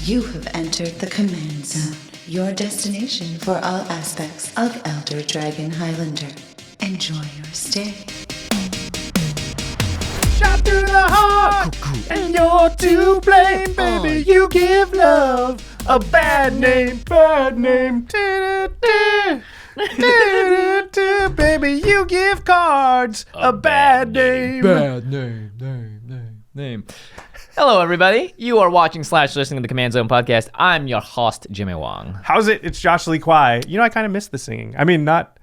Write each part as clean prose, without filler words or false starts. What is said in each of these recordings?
You have entered the Command Zone, your destination for all aspects of Elder Dragon Highlander. Enjoy your stay. Shot through the heart, and you're to blame, baby. You give love a bad name, bad name. Baby, you give cards a bad name. Bad name. Hello, everybody. You are watching / listening to the Command Zone podcast. I'm your host, Jimmy Wong. How's it? It's Josh Lee Kwai. You know, I kind of miss the singing. I mean, not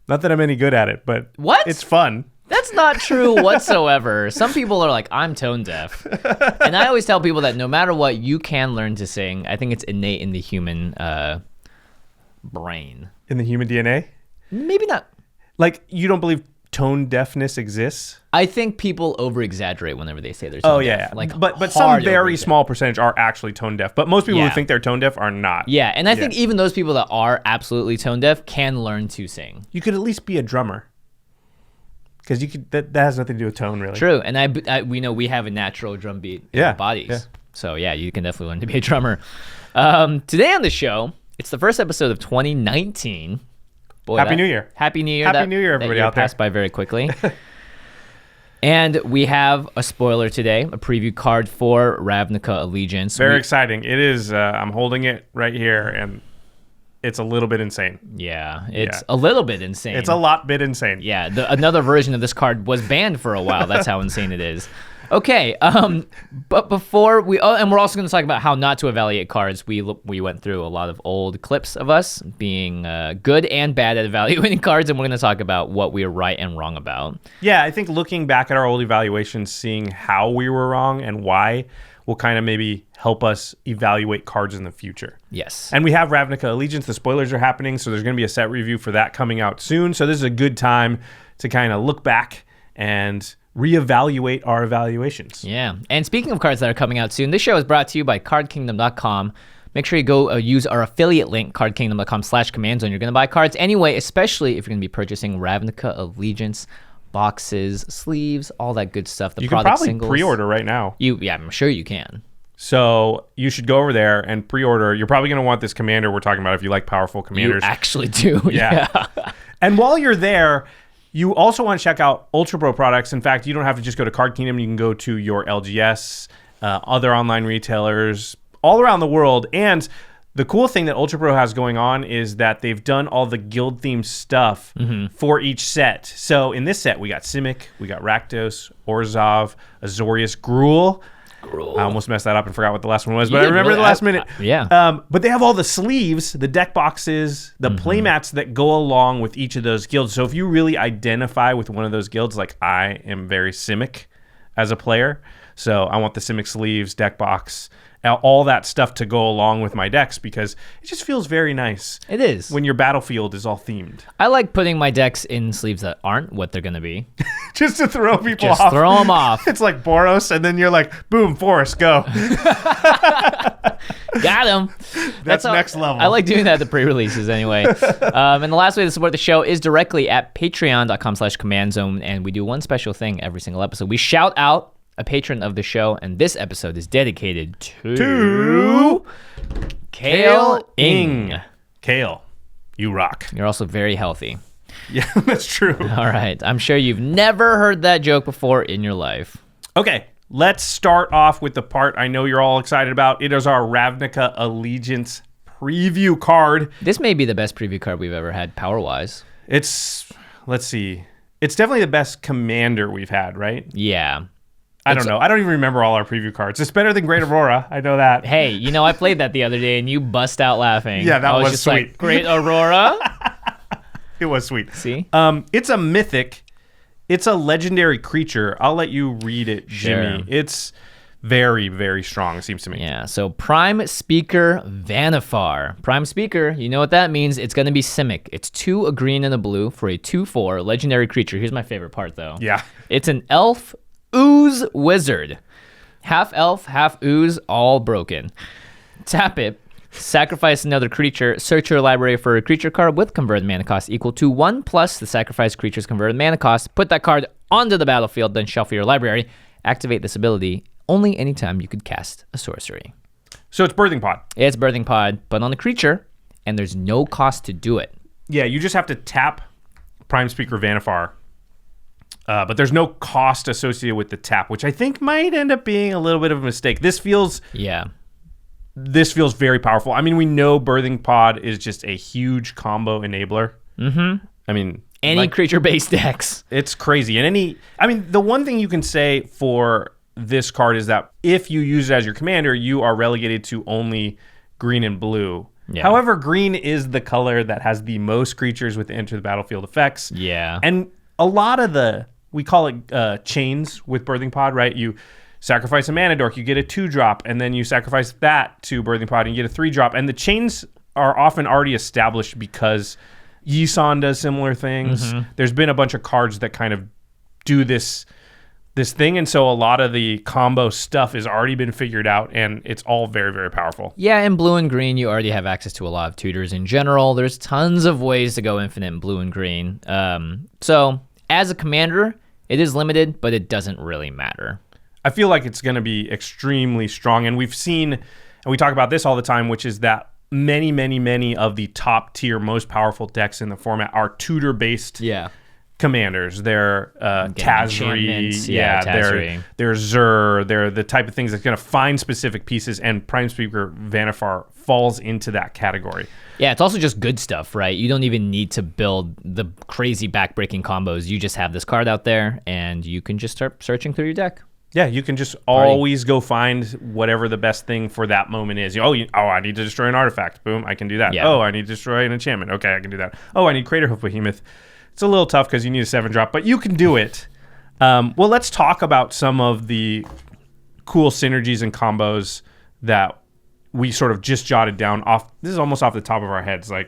that I'm any good at it, but what? It's fun. That's not true whatsoever. Some people are like, I'm tone deaf. And I always tell people that no matter what, you can learn to sing. I think it's innate in the human brain. In the human DNA? Maybe not. Like, you don't believe tone deafness exists? I think people over-exaggerate whenever they say they're tone deaf. Yeah. Like, but some very small percentage are actually tone deaf. But most people who think they're tone deaf are not. Yeah, and I think even those people that are absolutely tone deaf can learn to sing. You could at least be a drummer. Because you could that has nothing to do with tone, really. True, and we know we have a natural drum beat in our bodies. Yeah. So yeah, you can definitely learn to be a drummer. Today on the show, it's the first episode of 2019. Boy, Happy New Year. Happy New Year. Happy New Year, everybody out there. Passed by very quickly. And we have a spoiler today, a preview card for Ravnica Allegiance. Very exciting. It is, I'm holding it right here, and it's a little bit insane. Yeah, it's a little bit insane. It's a lot bit insane. Yeah, another version of this card was banned for a while. That's how insane it is. Okay, but before we, and we're also going to talk about how not to evaluate cards. We went through a lot of old clips of us being good and bad at evaluating cards, and we're going to talk about what we are right and wrong about. Yeah, I think looking back at our old evaluations, seeing how we were wrong and why will kind of maybe help us evaluate cards in the future. Yes. And we have Ravnica Allegiance. The spoilers are happening, so there's going to be a set review for that coming out soon. So this is a good time to kind of look back and reevaluate our evaluations. Yeah. And speaking of cards that are coming out soon, this show is brought to you by cardkingdom.com. Make sure you go use our affiliate link, cardkingdom.com/commandzone. You're going to buy cards anyway, especially if you're going to be purchasing Ravnica Allegiance boxes, sleeves, all that good stuff. The you can product probably singles. Pre-order right now. Yeah, I'm sure you can. So you should go over there and pre-order. You're probably going to want this commander we're talking about if you like powerful commanders. You actually do. Yeah. And while you're there, you also want to check out Ultra Pro products. In fact, you don't have to just go to Card Kingdom. You can go to your LGS, other online retailers all around the world. And the cool thing that Ultra Pro has going on is that they've done all the guild-themed stuff for each set. So in this set, we got Simic, we got Rakdos, Orzhov, Azorius, Gruul. I almost messed that up and forgot what the last one was, but I remember the last minute. Yeah. But they have all the sleeves, the deck boxes, the playmats that go along with each of those guilds. So if you really identify with one of those guilds, like I am very Simic as a player, so I want the Simic sleeves, deck box, all that stuff to go along with my decks because it just feels very nice. It is. When your battlefield is all themed. I like putting my decks in sleeves that aren't what they're going to be. Just to throw people off. Just throw them off. It's like Boros, and then you're like, boom, Forest, go. Got him. That's next level. I like doing that at the pre-releases anyway. And the last way to support the show is directly at patreon.com/commandzone, and we do one special thing every single episode. We shout out a patron of the show, and this episode is dedicated to Kale Ing. Kale, you rock. You're also very healthy. Yeah, that's true. All right. I'm sure you've never heard that joke before in your life. Okay, let's start off with the part I know you're all excited about. It is our Ravnica Allegiance preview card. This may be the best preview card we've ever had power-wise. Let's see. It's definitely the best commander we've had, right? Yeah. I don't know. I don't even remember all our preview cards. It's better than Great Aurora. I know that. Hey, I played that the other day, and you bust out laughing. Yeah, that was just sweet. Like, Great Aurora? It was sweet. See? It's a mythic. It's a legendary creature. I'll let you read it, Jimmy. Sure. It's very, very strong, it seems to me. Yeah, so Prime Speaker Vannifar. Prime Speaker, you know what that means. It's going to be Simic. It's 2, a green and a blue for a 2/4 legendary creature. Here's my favorite part, though. Yeah. It's an elf ooze wizard. Half elf, half ooze, all broken. Tap it. Sacrifice another creature. Search your library for a creature card with converted mana cost equal to 1 plus the sacrificed creature's converted mana cost. Put that card onto the battlefield, then shuffle your library. Activate this ability only anytime you could cast a sorcery. So it's Birthing Pod. It's Birthing Pod, but on the creature, and there's no cost to do it. Yeah, you just have to tap Prime Speaker Vanifar. But there's no cost associated with the tap, which I think might end up being a little bit of a mistake. This feels very powerful. I mean, we know Birthing Pod is just a huge combo enabler. Mm-hmm. I mean, any creature-based decks. It's crazy. And the one thing you can say for this card is that if you use it as your commander, you are relegated to only green and blue. Yeah. However, green is the color that has the most creatures with enter the battlefield effects. Yeah. And a lot of we call it chains with Birthing Pod, right? You sacrifice a mana dork, you get a 2-drop, and then you sacrifice that to Birthing Pod and you get a 3-drop. And the chains are often already established because Yisan does similar things. Mm-hmm. There's been a bunch of cards that kind of do this thing, and so a lot of the combo stuff has already been figured out, and it's all very, very powerful. Yeah, in blue and green, you already have access to a lot of tutors in general. There's tons of ways to go infinite in blue and green. So as a commander, it is limited, but it doesn't really matter. I feel like it's going to be extremely strong, and we've seen, and we talk about this all the time, which is that many, many, many of the top tier, most powerful decks in the format are tutor-based commanders. They're Tazri, Tazri. They're Zur. They're the type of things that's going to find specific pieces, and Prime Speaker Vanifar falls into that category. Yeah, it's also just good stuff, right? You don't even need to build the crazy backbreaking combos. You just have this card out there, and you can just start searching through your deck. Yeah, you can just always go find whatever the best thing for that moment is. I need to destroy an artifact. Boom, I can do that. Yeah. Oh, I need to destroy an enchantment. Okay, I can do that. Oh, I need Craterhoof Behemoth. It's a little tough because you need a 7-drop, but you can do it. Well, let's talk about some of the cool synergies and combos that we sort of just jotted down off. This is almost off the top of our heads. I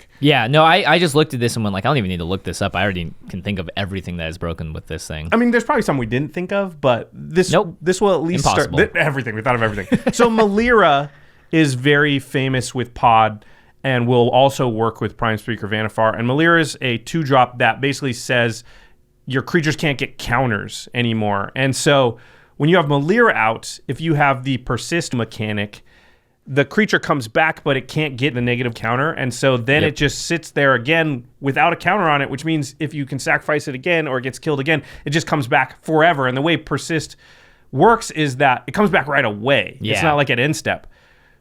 just looked at this and went I don't even need to look this up. I already can think of everything that is broken with this thing. I mean, there's probably some we didn't think of, but this will at least Impossible. start everything. We thought of everything. So Melira is very famous with Pod and will also work with Prime Speaker Vanifar. And Melira is a 2-drop that basically says your creatures can't get counters anymore. And so when you have Melira out, if you have the persist mechanic, the creature comes back, but it can't get the negative counter. And so then it just sits there again without a counter on it, which means if you can sacrifice it again or it gets killed again, it just comes back forever. And the way persist works is that it comes back right away. Yeah. It's not like at end step.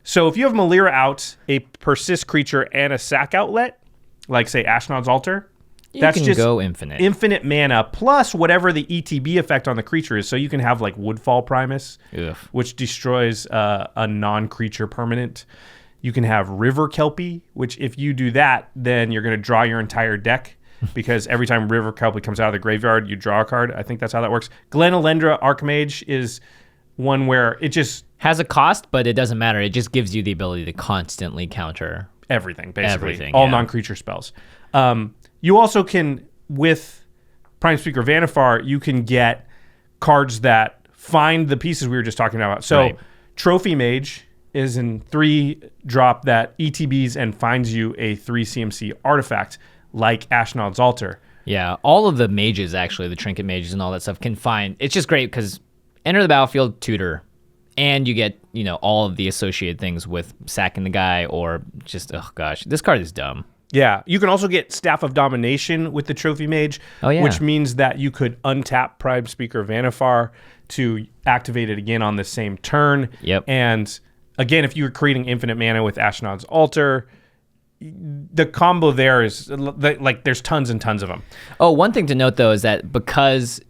So if you have Melira out, a persist creature, and a sack outlet, like say Ashnod's Altar, that's can just go infinite. Infinite mana plus whatever the ETB effect on the creature is. So you can have like Woodfall Primus, which destroys a non-creature permanent. You can have River Kelpie, which if you do that, then you're going to draw your entire deck because every time River Kelpie comes out of the graveyard, you draw a card. I think that's how that works. Glen Elendra Archmage is one where it just has a cost, but it doesn't matter. It just gives you the ability to constantly counter everything, basically. All non-creature spells. You also can, with Prime Speaker Vanifar, you can get cards that find the pieces we were just talking about. So Trophy Mage is in 3-drop that ETBs and finds you a 3 CMC artifact like Ashnod's Altar. Yeah, all of the mages, actually, the trinket mages and all that stuff can find. It's just great because enter the battlefield, tutor, and you get, all of the associated things with sacking the guy or just, oh gosh, this card is dumb. Yeah, you can also get Staff of Domination with the Trophy Mage, which means that you could untap Prime Speaker Vanifar to activate it again on the same turn. Yep. And again, if you were creating infinite mana with Ashnod's Altar, the combo there is there's tons and tons of them. Oh, one thing to note though is that because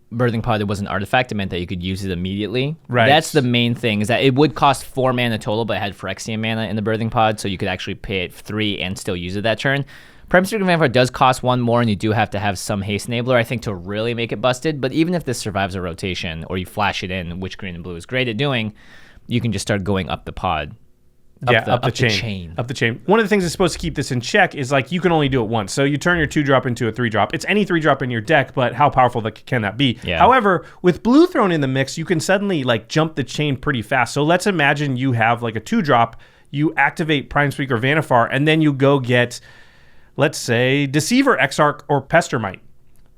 Birthing Pod was an artifact, it meant that you could use it immediately. Right. That's the main thing, is that it would cost 4 mana total, but it had Phyrexian mana in the Birthing Pod, so you could actually pay it 3 and still use it that turn. Prime Speaker Vanifar does cost 1 more, and you do have to have some haste enabler, I think, to really make it busted. But even if this survives a rotation, or you flash it in, which green and blue is great at doing, you can just start going up the pod. Up the chain. One of the things that's supposed to keep this in check is you can only do it once. So you turn your 2-drop into a 3-drop. It's any 3-drop in your deck, but how powerful can that be? Yeah. However, with blue thrown in the mix, you can suddenly jump the chain pretty fast. So let's imagine you have a 2-drop, you activate Prime Speaker Vanifar, and then you go get, let's say, Deceiver, Exarch, or Pestermite.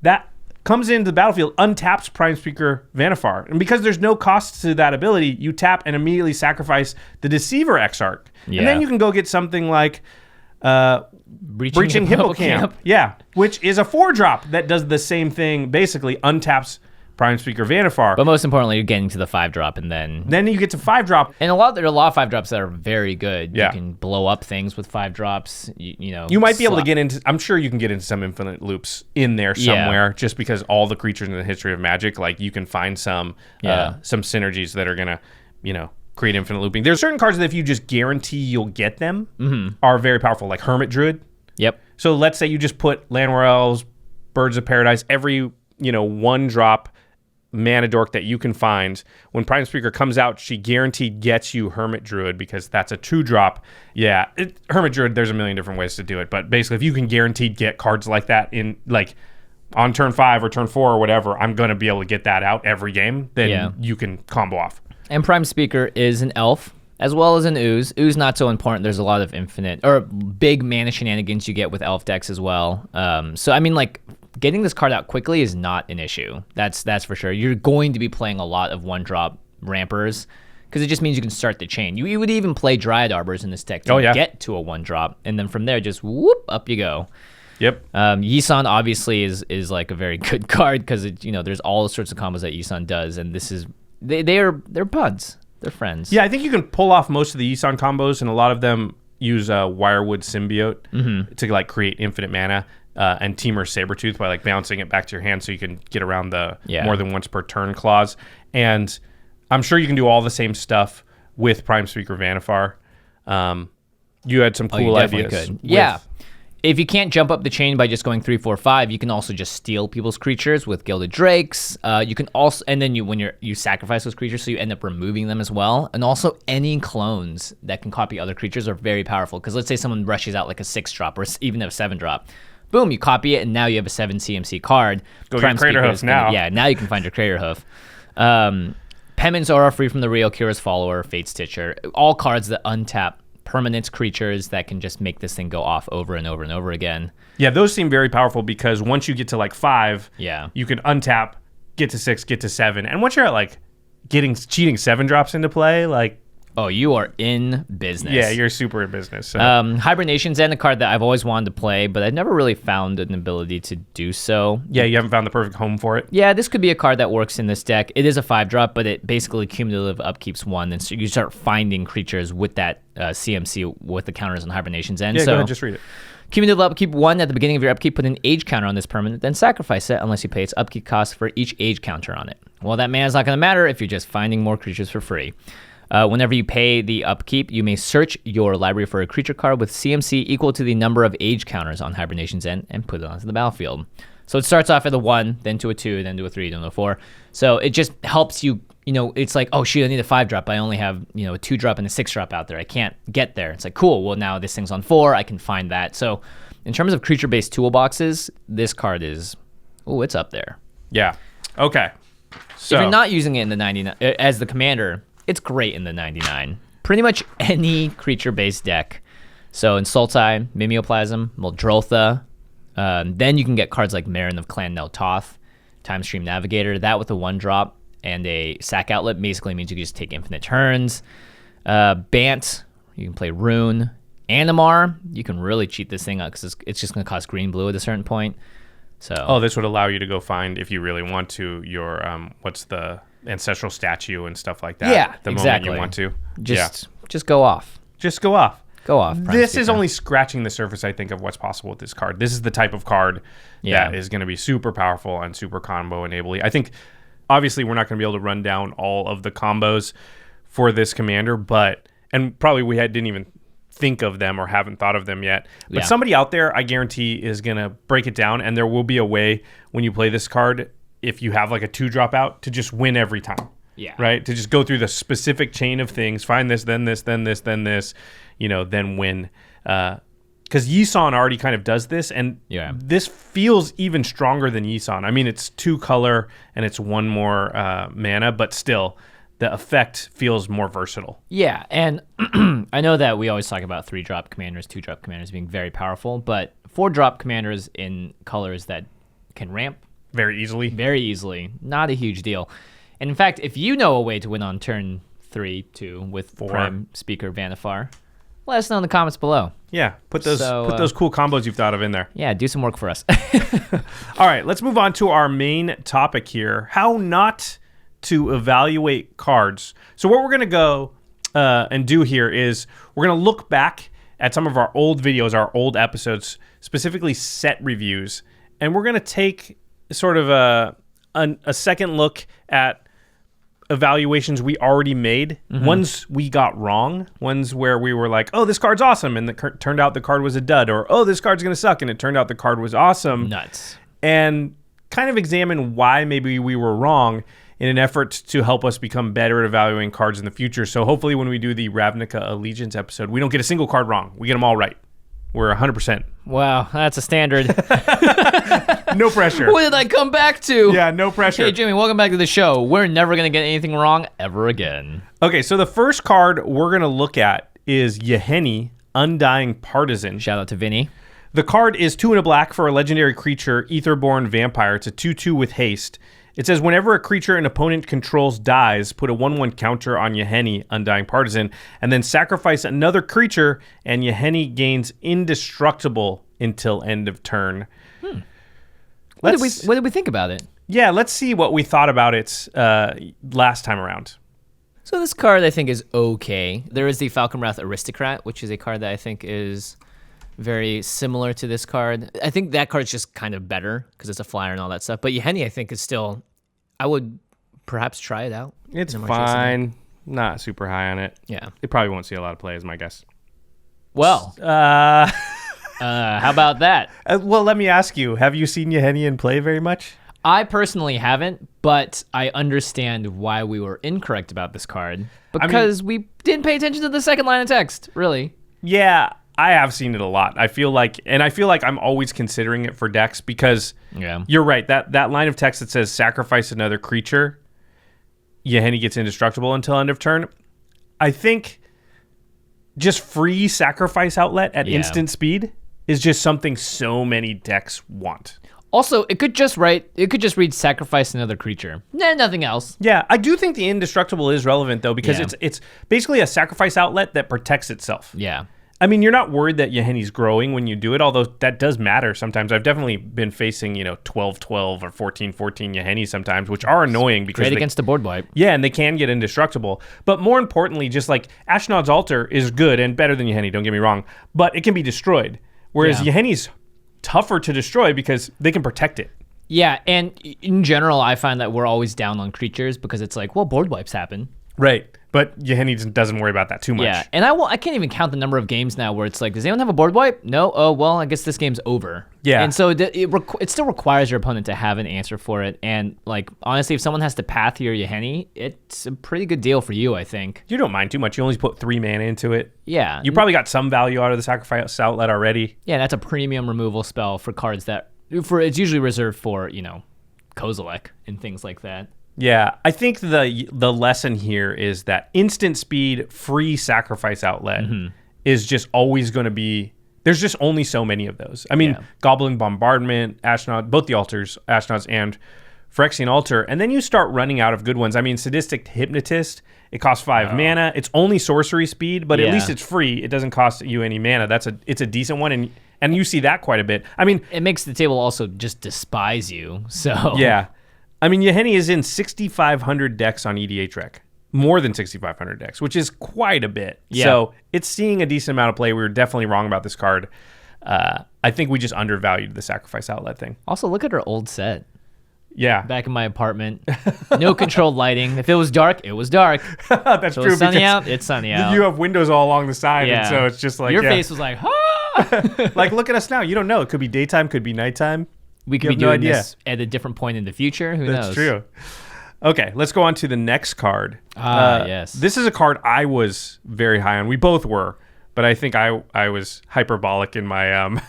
That comes into the battlefield, untaps Prime Speaker Vannifar. And because there's no cost to that ability, you tap and immediately sacrifice the Deceiver Exarch. Yeah. And then you can go get something like Breaching Hippocamp. Yeah, which is a 4-drop that does the same thing, basically untaps Prime Speaker Vannifar. But most importantly, you're getting to the 5-drop, and then you get to 5-drop. and there are a lot of 5-drops that are very good. Yeah. You can blow up things with 5-drops. You might be able to get into, I'm sure you can get into some infinite loops in there somewhere, just because all the creatures in the history of Magic, like you can find some synergies that are going to, create infinite looping. There's certain cards that if you just guarantee you'll get them are very powerful, like Hermit Druid. Yep. So let's say you just put Landwar Elves, Birds of Paradise, every, 1-drop mana dork that you can find. When Prime Speaker comes out, she guaranteed gets you Hermit Druid because that's a 2-drop. Yeah, Hermit Druid, there's a million different ways to do it, but basically if you can guaranteed get cards like that in on turn 5 or turn 4 or whatever, I'm going to be able to get that out every game, then you can combo off. And Prime Speaker is an elf as well as an ooze. Ooze not so important. There's a lot of infinite or big mana shenanigans you get with elf decks as well. So I mean, getting this card out quickly is not an issue. That's for sure. You're going to be playing a lot of 1-drop rampers because it just means you can start the chain. You would even play Dryad Arbors in this deck to get to a 1-drop, and then from there, just whoop, up you go. Yep. Yisan obviously is like a very good card because there's all sorts of combos that Yisan does, and this is they're buds. They're friends. Yeah, I think you can pull off most of the Yisan combos, and a lot of them use Wirewood Symbiote to create infinite mana. And Temur Sabertooth by bouncing it back to your hand so you can get around the more than once per turn clause. And I'm sure you can do all the same stuff with Prime Speaker Vannifar. You had some cool ideas. Could. Yeah. If you can't jump up the chain by just going 3, 4, 5, you can also just steal people's creatures with Gilded Drakes. You can also, and then when you sacrifice those creatures, so you end up removing them as well. And also any clones that can copy other creatures are very powerful. Because let's say someone rushes out like a 6-drop or even a 7-drop. Boom, you copy it, and now you have a 7 CMC card. Go get Craterhoof now. Now you can find your Craterhoof. Penman's Aura, Free from the Real, Kira's Follower, Fate Stitcher. All cards that untap permanent creatures that can just make this thing go off over and over and over again. Yeah, those seem very powerful because once you get to 5, you can untap, get to 6, get to 7. And once you're at cheating 7-drops into play, oh, you are in business. Yeah, you're super in business. So. Hibernation's a card that I've always wanted to play, but I've never really found an ability to do so. Yeah, you haven't found the perfect home for it? Yeah, this could be a card that works in this deck. It is a 5-drop, but it basically cumulative upkeeps 1, and so you start finding creatures with that CMC with the counters on Hibernation's end. Yeah, so go ahead, just read it. Cumulative upkeep 1 at the beginning of your upkeep, put an age counter on this permanent, then sacrifice it unless you pay its upkeep cost for each age counter on it. Well, that mana's not going to matter if you're just finding more creatures for free. Whenever you pay the upkeep, you may search your library for a creature card with CMC equal to the number of age counters on Hibernation's end and put it onto the battlefield. So it starts off at a 1, then to a 2, then to a 3, then to a 4. So it just helps you, it's like, oh shoot, I need a 5-drop. I only have, a 2-drop and a 6-drop out there. I can't get there. It's like, cool, well now this thing's on 4, I can find that. So in terms of creature-based toolboxes, this card is, it's up there. Yeah. Okay. So if you're not using it in the 99 as the commander, it's great in the 99. Pretty much any creature-based deck. So in Sultai, Mimeoplasm, Muldrotha. Then you can get cards like Marin of Clan Nel Toth, Time Stream Navigator. That with a 1-drop and a sack outlet basically means you can just take infinite turns. Bant, you can play Rune. Animar, you can really cheat this thing out because it's just going to cost green-blue at a certain point. So this would allow you to go find, if you really want to, your what's the ancestral statue and stuff like that. Yeah, the exactly. moment you want to. Just go off. Just go off. Go off. This is only scratching the surface, I think, of what's possible with this card. This is the type of card that is going to be super powerful and super combo enabling. I think, obviously, we're not going to be able to run down all of the combos for this commander, and probably we didn't even think of them or haven't thought of them yet. But somebody out there, I guarantee, is going to break it down, and there will be a way when you play this card, if you have a 2-drop out, to just win every time. Yeah. Right? To just go through the specific chain of things, find this, then this, then this, then this, then win. Because Yisan already kind of does this, and this feels even stronger than Yisan. I mean, it's 2 color and it's 1 more mana, but still, the effect feels more versatile. Yeah, and I know that we always talk about 3-drop commanders, 2-drop commanders being very powerful, but 4-drop commanders in colors that can ramp very easily. Very easily. Not a huge deal. And in fact, if you know a way to win on turn 3, 2 with Prime Speaker Vanifar, let us know in the comments below. Yeah, put those cool combos you've thought of in there. Yeah, do some work for us. All right, let's move on to our main topic here: how not to evaluate cards. So what we're gonna go and do here is we're gonna look back at some of our old videos, our old episodes, specifically set reviews, and we're gonna take sort of a second look at evaluations we already made, ones we got wrong, ones where we were like, oh, this card's awesome, and it turned out the card was a dud, or oh, this card's gonna suck, and it turned out the card was awesome. Nuts. And kind of examine why maybe we were wrong in an effort to help us become better at evaluating cards in the future. So hopefully when we do the Ravnica Allegiance episode, we don't get a single card wrong. We get them all right. We're 100%. Wow, that's a standard. No pressure. What did I come back to? Yeah, no pressure. Hey, Jimmy, welcome back to the show. We're never going to get anything wrong ever again. Okay, so the first card we're going to look at is Yahenni, Undying Partisan. Shout out to Vinny. The card is 2 and a black for a legendary creature, Aetherborn Vampire. It's a 2/2 with haste. It says, whenever a creature an opponent controls dies, put a 1/1 counter on Yahenni, Undying Partisan, and then sacrifice another creature, and Yahenni gains indestructible until end of turn. What did we think about it? Yeah, let's see what we thought about it last time around. So this card, I think, is okay. There is the Falconwrath Aristocrat, which is a card that I think is very similar to this card. I think that card's just kind of better because it's a flyer and all that stuff. But Yahenni, I think, is still... I would perhaps try it out. It's fine. Not super high on it. Yeah. It probably won't see a lot of play, is my guess. Well, how about that? Well, let me ask you, have you seen Yahenni in play very much? I personally haven't, but I understand why we were incorrect about this card. Because we didn't pay attention to the second line of text, really. Yeah, I have seen it a lot. I feel like I'm always considering it for decks because you're right. That line of text that says sacrifice another creature, Yahenni gets indestructible until end of turn. I think just free sacrifice outlet at instant speed is just something so many decks want. Also, it could just read sacrifice another creature. Nothing else. Yeah, I do think the indestructible is relevant though because it's basically a sacrifice outlet that protects itself. Yeah. I mean, you're not worried that Yahenni's growing when you do it, although that does matter sometimes. I've definitely been facing, 12-12 or 14-14 Yahenni sometimes, which are annoying because great against the board wipe. Yeah, and they can get indestructible. But more importantly, just like Ashnod's Altar is good and better than Yahenni, don't get me wrong, but it can be destroyed. Whereas Yahenni's tougher to destroy because they can protect it. Yeah, and in general, I find that we're always down on creatures because it's like, well, board wipes happen. Right. But Yahenni doesn't worry about that too much. Yeah, and I can't even count the number of games now where it's like, does anyone have a board wipe? No? Oh, well, I guess this game's over. Yeah. And so it still requires your opponent to have an answer for it. And, like, honestly, if someone has to path your Yahenni, it's a pretty good deal for you, I think. You don't mind too much. You only put 3 mana into it. Yeah. You probably got some value out of the sacrifice outlet already. Yeah, that's a premium removal spell for cards it's usually reserved for, Kozilek and things like that. Yeah, I think the lesson here is that instant speed free sacrifice outlet is just always going to be. There's just only so many of those. I mean, Goblin Bombardment, Ashnod, both the altars, Ashnod's and Phyrexian Altar, and then you start running out of good ones. I mean, Sadistic Hypnotist, it costs 5 mana. It's only sorcery speed, but at least it's free. It doesn't cost you any mana. It's a decent one, and you see that quite a bit. I mean, it makes the table also just despise you. So yeah. I mean, Yahenni is in 6,500 decks on EDH Rec. More than 6,500 decks, which is quite a bit. Yeah. So it's seeing a decent amount of play. We were definitely wrong about this card. I think we just undervalued the sacrifice outlet thing. Also, look at our old set. Yeah. Back in my apartment. No controlled lighting. If it was dark, it was dark. That's so true. It's sunny out, it's sunny out. You have windows all along the side, and so it's just like... Your face was like, ah! Like, look at us now. You don't know. It could be daytime, could be nighttime. We could be doing this at a different point in the future. Who knows? That's true. Okay, let's go on to the next card. Yes. This is a card I was very high on. We both were, but I think I was hyperbolic in my...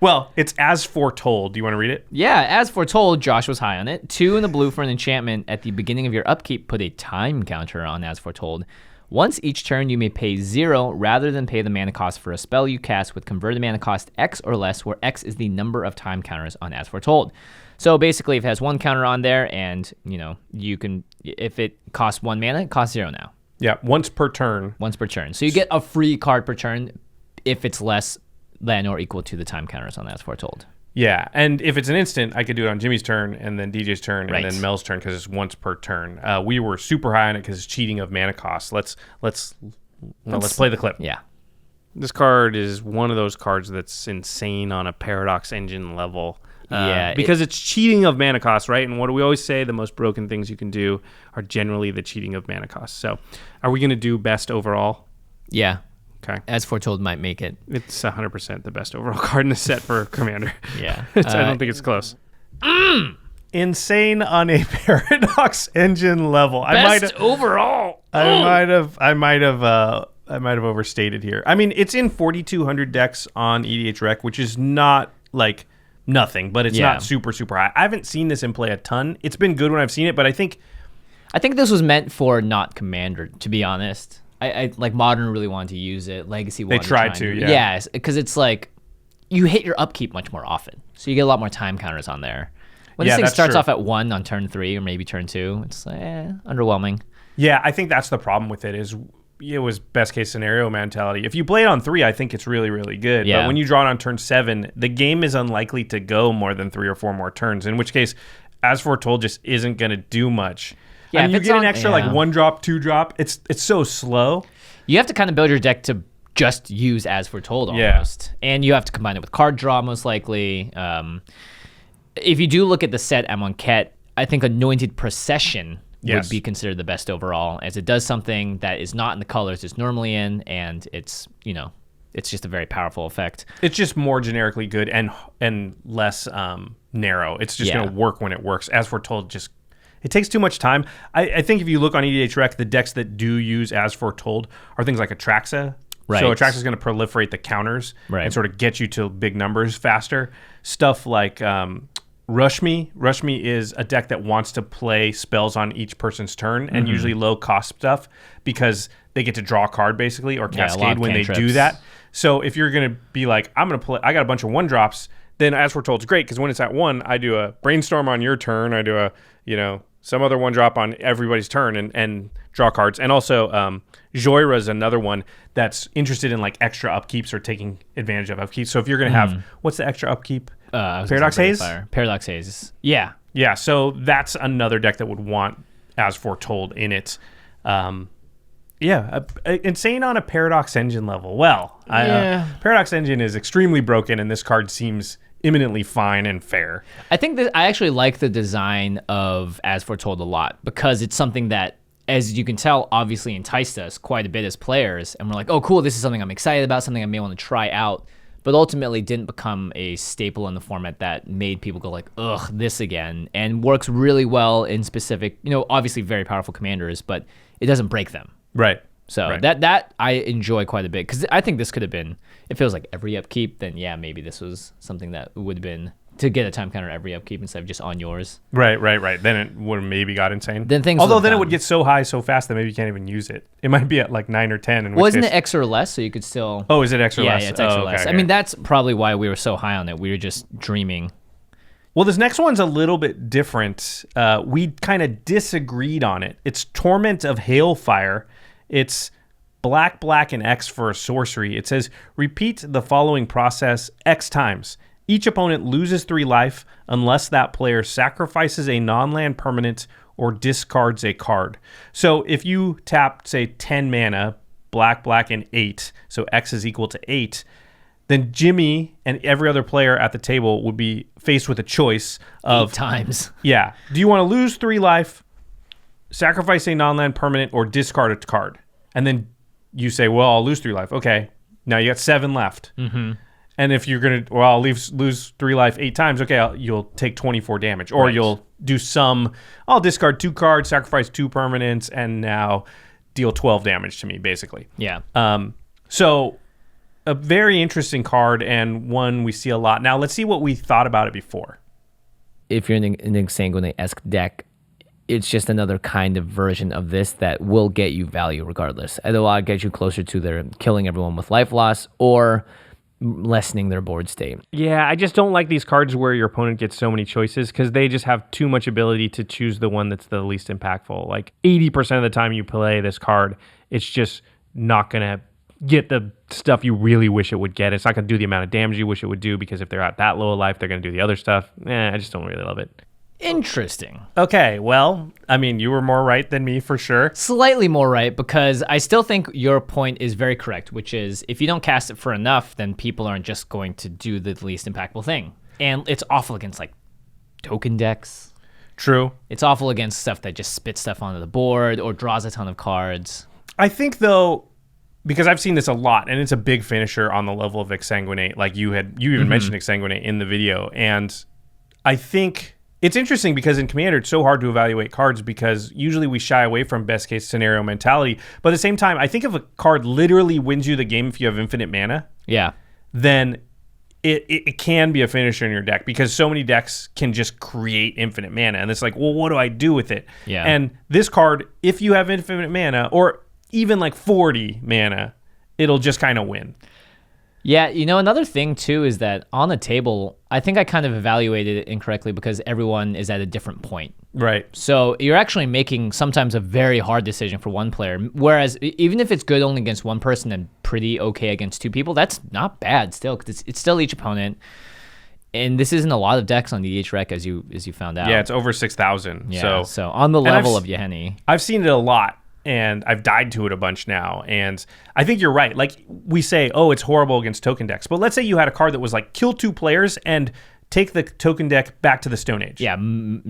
Well, it's As Foretold. Do you want to read it? Yeah, As Foretold, Josh was high on it. 2 in the blue for an enchantment. At the beginning of your upkeep, put a time counter on As Foretold. Once each turn, you may pay 0 rather than pay the mana cost for a spell you cast with converted mana cost X or less, where X is the number of time counters on As Foretold. So basically, if it has 1 counter on there, and you can, if it costs 1 mana, it costs 0 now. Yeah, once per turn. Once per turn. So you get a free card per turn if it's less than or equal to the time counters on As Foretold. Yeah, and if it's an instant, I could do it on Jimmy's turn, and then DJ's turn, Right. and then Mel's turn because it's once per turn. We were super high on it because it's cheating of mana costs. Let's play the clip. Yeah. This card is one of those cards that's insane on a Paradox Engine level. Because it's cheating of mana costs, right? And what do we always say? The most broken things you can do are generally the cheating of mana costs. So, are we going to do best overall? Yeah. Okay. As Foretold might make it. It's 100% the best overall card in the set for Commander. Yeah. I don't think it's close. Insane on a Paradox Engine level. Best overall. I might have overstated here. I mean, it's in 4,200 decks on EDH Rec, which is not like nothing, but it's not super, super high. I haven't seen this in play a ton. It's been good when I've seen it, but I think this was meant for not Commander, to be honest. I like Modern really wanted to use it. Legacy wanted tried to, yeah. Yes, because it's like you hit your upkeep much more often, so you get a lot more time counters on there. When this thing starts off at 1 on turn 3 or maybe turn 2, it's like, underwhelming. Yeah, I think that's the problem with it is it was best case scenario mentality. If you play it on 3, I think it's really, really good. Yeah. But when you draw it on turn 7, the game is unlikely to go more than 3 or 4 more turns, in which case, As Foretold just isn't going to do much. Yeah, and you get an extra like 1 drop, 2 drop. It's so slow. You have to kind of build your deck to just use As Foretold almost. Yeah. And you have to combine it with card draw most likely. If you do look at the set Amonkhet, I think Anointed Procession would be considered the best overall, as it does something that is not in the colors it's normally in, and it's just a very powerful effect. It's just more generically good and less narrow. It's just going to work when it works. As Foretold it takes too much time. I think if you look on EDH Rec, the decks that do use As Foretold are things like Atraxa. Right. So Atraxa is going to proliferate the counters and sort of get you to big numbers faster. Stuff like Rush Me. Rush Me is a deck that wants to play spells on each person's turn, and usually low cost stuff because they get to draw a card basically, or cascade when they do that. So if you're going to be like, I got a bunch of 1 drops, then As Foretold's great because when it's at 1, I do a Brainstorm on your turn, I do a some other 1 drop on everybody's turn and draw cards. And also Joyra is another one that's interested in like extra upkeeps or taking advantage of upkeeps. So if you're going to have, what's the extra upkeep? Paradox Haze? Paradox Haze. Yeah. Yeah, so that's another deck that would want As Foretold in it. Insane on a Paradox Engine level. Well, Paradox Engine is extremely broken, and this card seems imminently fine and fair. I think that I actually like the design of As Foretold a lot because it's something that, as you can tell, obviously enticed us quite a bit as players, and we're like, oh, cool, this is something I'm excited about, something I may want to try out, but ultimately didn't become a staple in the format that made people go like, ugh, this again, and works really well in specific, obviously very powerful commanders, but it doesn't break them. Right. So that I enjoy quite a bit because I think this could have been, if it was like every upkeep, then maybe this was something that would have been to get a time counter every upkeep instead of just on yours. Right. Then it would have maybe got insane. Then it would get so high so fast that maybe you can't even use it. It might be at like 9 or 10. Wasn't it X or less? So you could still. Oh, is it X or less? Yeah, it's X or less. Okay. I mean, that's probably why we were so high on it. We were just dreaming. Well, this next one's a little bit different. We kind of disagreed on it. It's Torment of Hailfire. It's black, and X for a sorcery. It says, repeat the following process X times. Each opponent loses 3 life unless that player sacrifices a non-land permanent or discards a card. So if you tap, say, 10 mana, black, and 8, so X is equal to 8, then Jimmy and every other player at the table would be faced with a choice of 8 times. Yeah. Do you want to lose 3 life, sacrifice a non-land permanent, or discard a card? And then you say, well, I'll lose 3 life. Okay. Now you got 7 left. Mm-hmm. And if you're going to, I'll lose 3 life 8 times. Okay, you'll take 24 damage. Or you'll do I'll discard 2 cards, sacrifice 2 permanents, and now deal 12 damage to me, basically. Yeah. So a very interesting card and one we see a lot. Now, let's see what we thought about it before. If you're in an Exsanguinate-esque deck, it's just another kind of version of this that will get you value regardless. It'll get you closer to their killing everyone with life loss or lessening their board state. Yeah, I just don't like these cards where your opponent gets so many choices because they just have too much ability to choose the one that's the least impactful. Like 80% of the time you play this card, it's just not going to get the stuff you really wish it would get. It's not going to do the amount of damage you wish it would do because if they're at that low of life, they're going to do the other stuff. I just don't really love it. Interesting. Okay, well, I mean, you were more right than me for sure. Slightly more right, because I still think your point is very correct, which is if you don't cast it for enough, then people aren't just going to do the least impactful thing. And it's awful against like token decks. True. It's awful against stuff that just spits stuff onto the board or draws a ton of cards. I think though, because I've seen this a lot, and it's a big finisher on the level of Exsanguinate. Like you even mentioned Exsanguinate in the video, and I think it's interesting because in Commander, it's so hard to evaluate cards because usually we shy away from best case scenario mentality. But at the same time, I think if a card literally wins you the game if you have infinite mana, then it can be a finisher in your deck because so many decks can just create infinite mana. And it's like, well, what do I do with it? Yeah. And this card, if you have infinite mana or even like 40 mana, it'll just kind of win. Yeah, another thing too is that on the table, I think I kind of evaluated it incorrectly because everyone is at a different point. Right. So you're actually making sometimes a very hard decision for one player, whereas even if it's good only against one person and pretty okay against two people, that's not bad still because it's still each opponent. And this isn't a lot of decks on the EDH rec as you found out. Yeah, it's over 6,000. Yeah, so on the level of Yahenni. I've seen it a lot. And I've died to it a bunch now. And I think you're right. Like we say, oh, it's horrible against token decks. But let's say you had a card that was like kill two players and take the token deck back to the Stone Age. Yeah,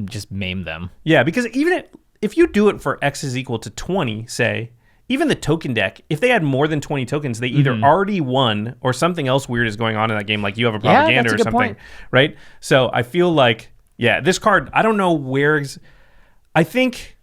just maim them. Yeah, because even if you do it for X is equal to 20, say, even the token deck, if they had more than 20 tokens, they either already won or something else weird is going on in that game. Like you have a propaganda or something. Point. Right? So I feel like, this card, I don't know where. I think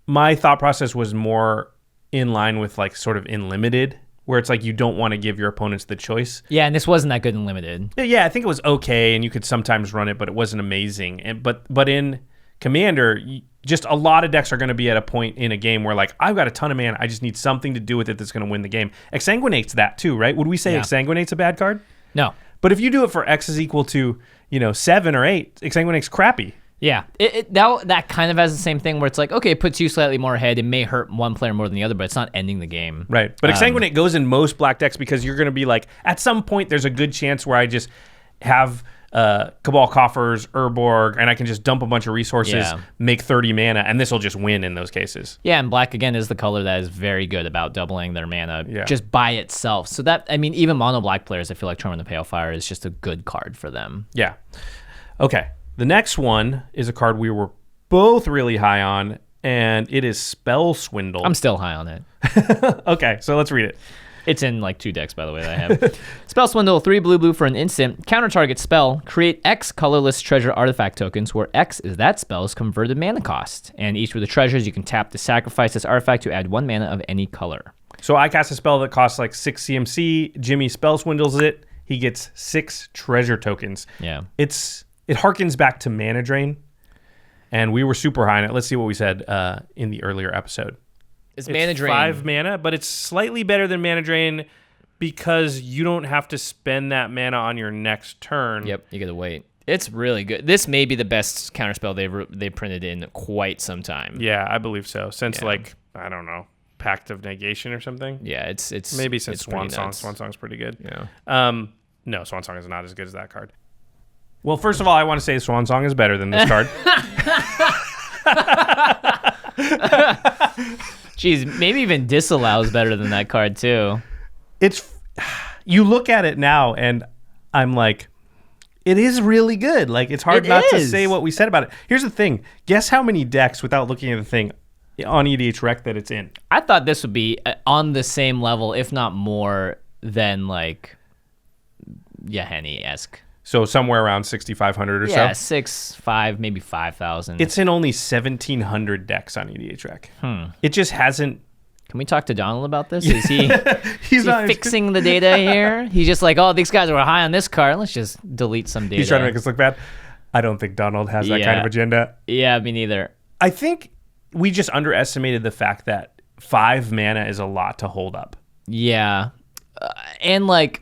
my thought process was more in line with like sort of in limited, where it's like you don't want to give your opponents the choice. Yeah, and this wasn't that good in limited. Yeah, I think it was okay, and you could sometimes run it, but it wasn't amazing. And but in Commander, just a lot of decks are going to be at a point in a game where like I've got a ton of mana, I just need something to do with it that's going to win the game. Exsanguinate's that too, right? Would we say Exsanguinate's a bad card? No. But if you do it for X is equal to 7 or 8, Exsanguinate's crappy. Yeah, that kind of has the same thing where it's like, okay, it puts you slightly more ahead. It may hurt one player more than the other, but it's not ending the game. Right. But Exsanguinate goes in most black decks because you're going to be like, at some point, there's a good chance where I just have Cabal Coffers, Urborg, and I can just dump a bunch of resources, make 30 mana, and this will just win in those cases. Yeah, and black, again, is the color that is very good about doubling their mana just by itself. So that, I mean, even mono black players, I feel like Charm of the Palefire is just a good card for them. Yeah. Okay. The next one is a card we were both really high on, and it is Spell Swindle. I'm still high on it. Okay, so let's read it. It's in like 2 decks, by the way, that I have. Spell Swindle, 3 blue for an instant. Counter target spell. Create X colorless treasure artifact tokens, where X is that spell's converted mana cost. And each of the treasures you can tap to sacrifice this artifact to add 1 mana of any color. So I cast a spell that costs like 6 CMC. Jimmy Spell Swindles it. He gets 6 treasure tokens. Yeah. It harkens back to Mana Drain, and we were super high on it. Let's see what we said in the earlier episode. It's Mana Drain. 5 mana, but it's slightly better than Mana Drain because you don't have to spend that mana on your next turn. Yep, you gotta wait. It's really good. This may be the best counterspell they've printed in quite some time. Yeah, I believe so. Since like, I don't know, Pact of Negation or something. Yeah, it's maybe since Swan Song. Swan Song's pretty good. Yeah. No, Swan Song is not as good as that card. Well, first of all, I want to say Swan Song is better than this card. Jeez, maybe even Disallow is better than that card too. You look at it now, and I'm like, it is really good. Like, it's hard not to say what we said about it. Here's the thing. Guess how many decks, without looking at the thing, on EDH Rec that it's in? I thought this would be on the same level, if not more, than like Yahenni-esque. So somewhere around 6,500 or so? Yeah, 6,500, maybe 5,000. It's in only 1,700 decks on EDH Rec. It just hasn't... Can we talk to Donald about this? Is he he's not fixing the data here? He's just like, oh, these guys were high on this card. Let's just delete some data. He's trying to make us look bad. I don't think Donald has that kind of agenda. Yeah, me neither. I think we just underestimated the fact that 5 mana is a lot to hold up. Yeah. And like,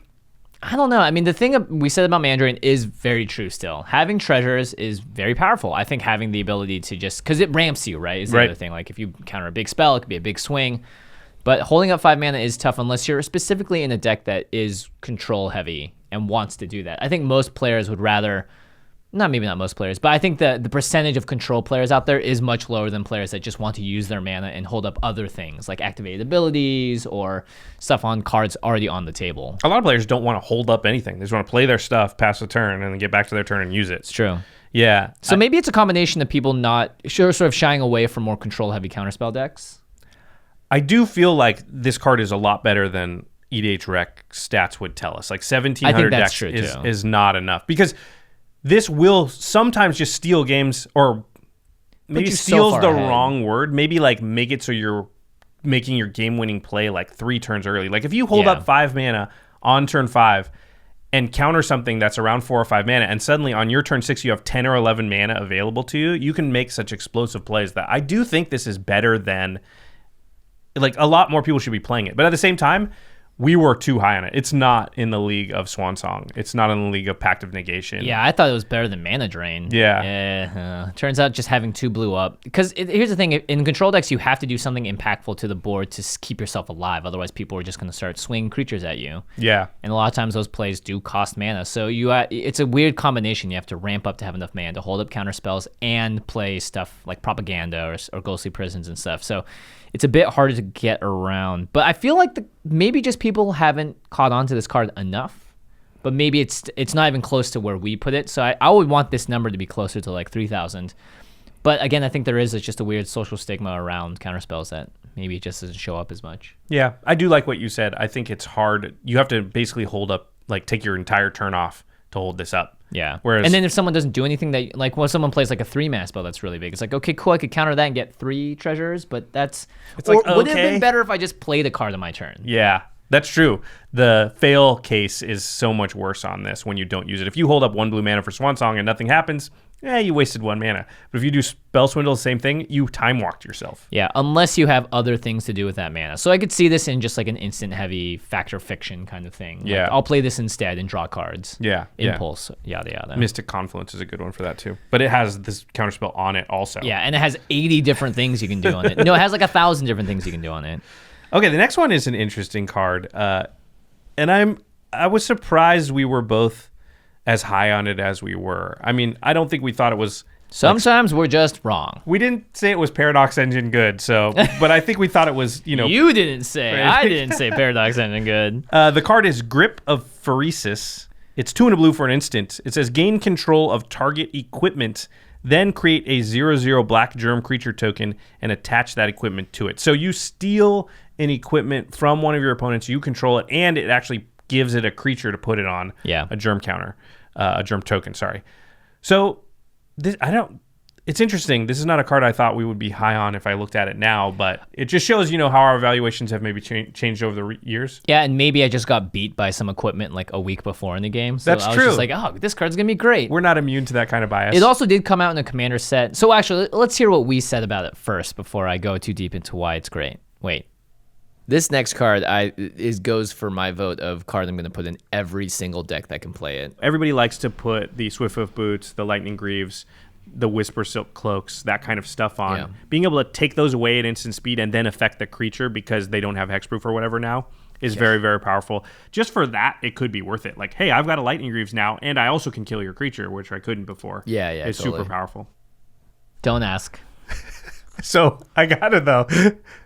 I don't know. I mean, the thing we said about Mandarin is very true still. Having treasures is very powerful. I think having the ability to just, because it ramps you, right? Is the other thing. Like if you counter a big spell, it could be a big swing. But holding up 5 mana is tough unless you're specifically in a deck that is control heavy and wants to do that. I think most players would rather, maybe not most players, but I think the percentage of control players out there is much lower than players that just want to use their mana and hold up other things like activated abilities or stuff on cards already on the table. A lot of players don't want to hold up anything. They just want to play their stuff, pass the turn, and then get back to their turn and use it. It's true. Yeah. So maybe it's a combination of people not sort of shying away from more control-heavy counterspell decks. I do feel like this card is a lot better than EDH Rec stats would tell us. Like 1,700 decks is not enough because this will sometimes just steal games, or maybe steals the wrong word. Maybe like make it so you're making your game-winning play like 3 turns early. Like if you hold up 5 mana on turn 5 and counter something that's around 4 or 5 mana, and suddenly on your turn 6 you have 10 or 11 mana available to you, you can make such explosive plays that I do think this is better than, like, a lot more people should be playing it. But at the same time, we were too high on it. It's not in the league of Swansong. It's not in the league of Pact of Negation. Yeah, I thought it was better than Mana Drain. Yeah. Turns out just having 2 blew up. Because here's the thing. In control decks, you have to do something impactful to the board to keep yourself alive. Otherwise, people are just going to start swinging creatures at you. Yeah. And a lot of times, those plays do cost mana. So it's a weird combination. You have to ramp up to have enough mana to hold up counter spells and play stuff like Propaganda or Ghostly Prisons and stuff. So it's a bit harder to get around. But I feel like maybe just people haven't caught on to this card enough. But maybe it's not even close to where we put it. So I would want this number to be closer to like 3,000. But again, I think there is just a weird social stigma around counterspells that maybe it just doesn't show up as much. Yeah, I do like what you said. I think it's hard. You have to basically hold up, like take your entire turn off to hold this up. Yeah. Whereas, and then if someone doesn't do anything that, like when someone plays like a 3-mana spell that's really big, it's like, okay, cool, I could counter that and get 3 treasures, but it's like, would it have been better if I just played a card on my turn? Yeah, that's true. The fail case is so much worse on this when you don't use it. If you hold up 1 blue mana for Swansong and nothing happens, you wasted 1 mana. But if you do Spell Swindle, the same thing, you time walked yourself. Yeah, unless you have other things to do with that mana. So I could see this in just like an instant heavy fact or fiction kind of thing. Yeah. Like, I'll play this instead and draw cards. Yeah. Impulse, yada yada. Mystic Confluence is a good one for that too. But it has this counterspell on it also. Yeah, and it has 80 different things you can do on it. No, it has like 1,000 different things you can do on it. Okay, the next one is an interesting card. And I was surprised we were both as high on it as we were. I mean, I don't think we thought it was... Sometimes we're just wrong. We didn't say it was Paradox Engine good, so... But I think we thought it was, You didn't say. Right? I didn't say Paradox Engine good. The card is Grip of Phyresis. It's 2 and a blue for an instant. It says, gain control of target equipment, then create a 0/0 black germ creature token and attach that equipment to it. So you steal an equipment from one of your opponents, you control it, and it actually gives it a creature to put it on. Yeah. A germ counter. A germ token, sorry. So it's interesting. This is not a card I thought we would be high on if I looked at it now, but it just shows, how our evaluations have maybe changed over the years. Yeah, and maybe I just got beat by some equipment like a week before in the game. So I was just like, oh, this card's going to be great. We're not immune to that kind of bias. It also did come out in a commander set. So actually, let's hear what we said about it first before I go too deep into why it's great. Wait. This next card goes for my vote of card I'm going to put in every single deck that can play it. Everybody likes to put the Swift-Hoof Boots, the Lightning Greaves, the Whisper Silk Cloaks, that kind of stuff on. Yeah. Being able to take those away at instant speed and then affect the creature because they don't have hexproof or whatever now is very, very powerful. Just for that, it could be worth it. Like, hey, I've got a Lightning Greaves now, and I also can kill your creature, which I couldn't before. Yeah, it's totally. Super powerful. Don't ask. So, I got it, though.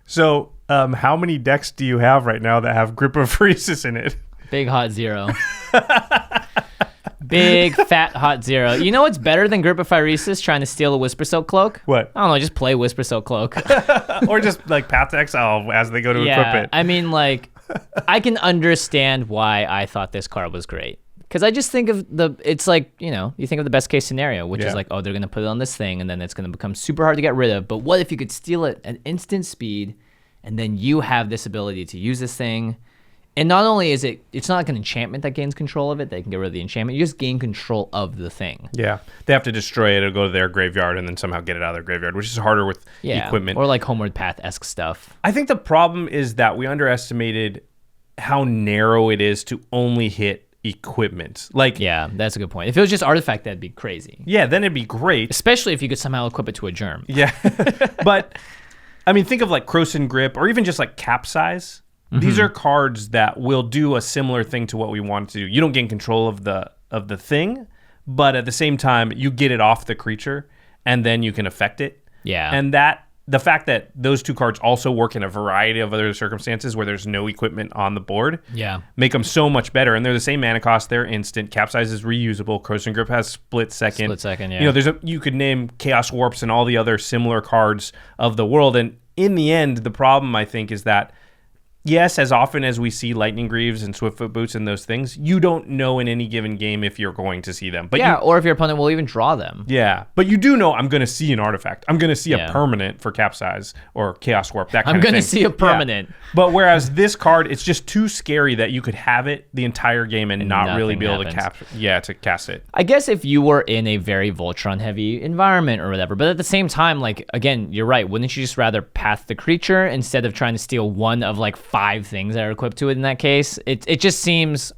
So, how many decks do you have right now that have Grip of Phyresis in it? Big hot 0. Big fat hot 0. You know what's better than Grip of Phyresis trying to steal a Whisper Silk Cloak? What? I don't know, just play Whisper Silk Cloak. Or just like Path to Exile as they go to equip it. I mean, like, I can understand why I thought this card was great. Because I just think of it's like, you think of the best case scenario, which is like, oh, they're going to put it on this thing, and then it's going to become super hard to get rid of. But what if you could steal it at instant speed, and then you have this ability to use this thing And not only is it's not like an enchantment that gains control of it. They can get rid of the enchantment. You just gain control of the thing. Yeah. They have to destroy it or go to their graveyard and then somehow get it out of their graveyard, which is harder with equipment. Or like Homeward Path-esque stuff. I think the problem is that we underestimated how narrow it is to only hit equipment. Like, Yeah, that's a good point. If it was just artifact, that'd be crazy. yeah, then it'd be great. Especially if you could somehow equip it to a germ. Yeah. But I mean, think of like Croson Grip or even just like Capsize. These are cards that will do a similar thing to what we want to do. You don't gain control of the thing, but at the same time, you get it off the creature, and then you can affect it. Yeah. And the fact that those two cards also work in a variety of other circumstances where there's no equipment on the board, make them so much better. And they're the same mana cost. They're instant. Capsize is reusable. Croson Grip has split second. Split second, yeah. You know, you could name Chaos Warps and all the other similar cards of the world. And in the end, the problem, I think, is that yes, as often as we see Lightning Greaves and Swiftfoot Boots and those things, you don't know in any given game if you're going to see them. But or if your opponent will even draw them. Yeah, but you do know I'm going to see an artifact. I'm going to see a permanent for Capsize or Chaos Warp, that kind of thing. I'm going to see a permanent. Yeah. But whereas this card, it's just too scary that you could have it the entire game and not really be able to cast it. I guess if you were in a very Voltron-heavy environment or whatever, but at the same time, like, again, you're right. Wouldn't you just rather path the creature instead of trying to steal one of, like, 5 things that are equipped to it in that case? It just seems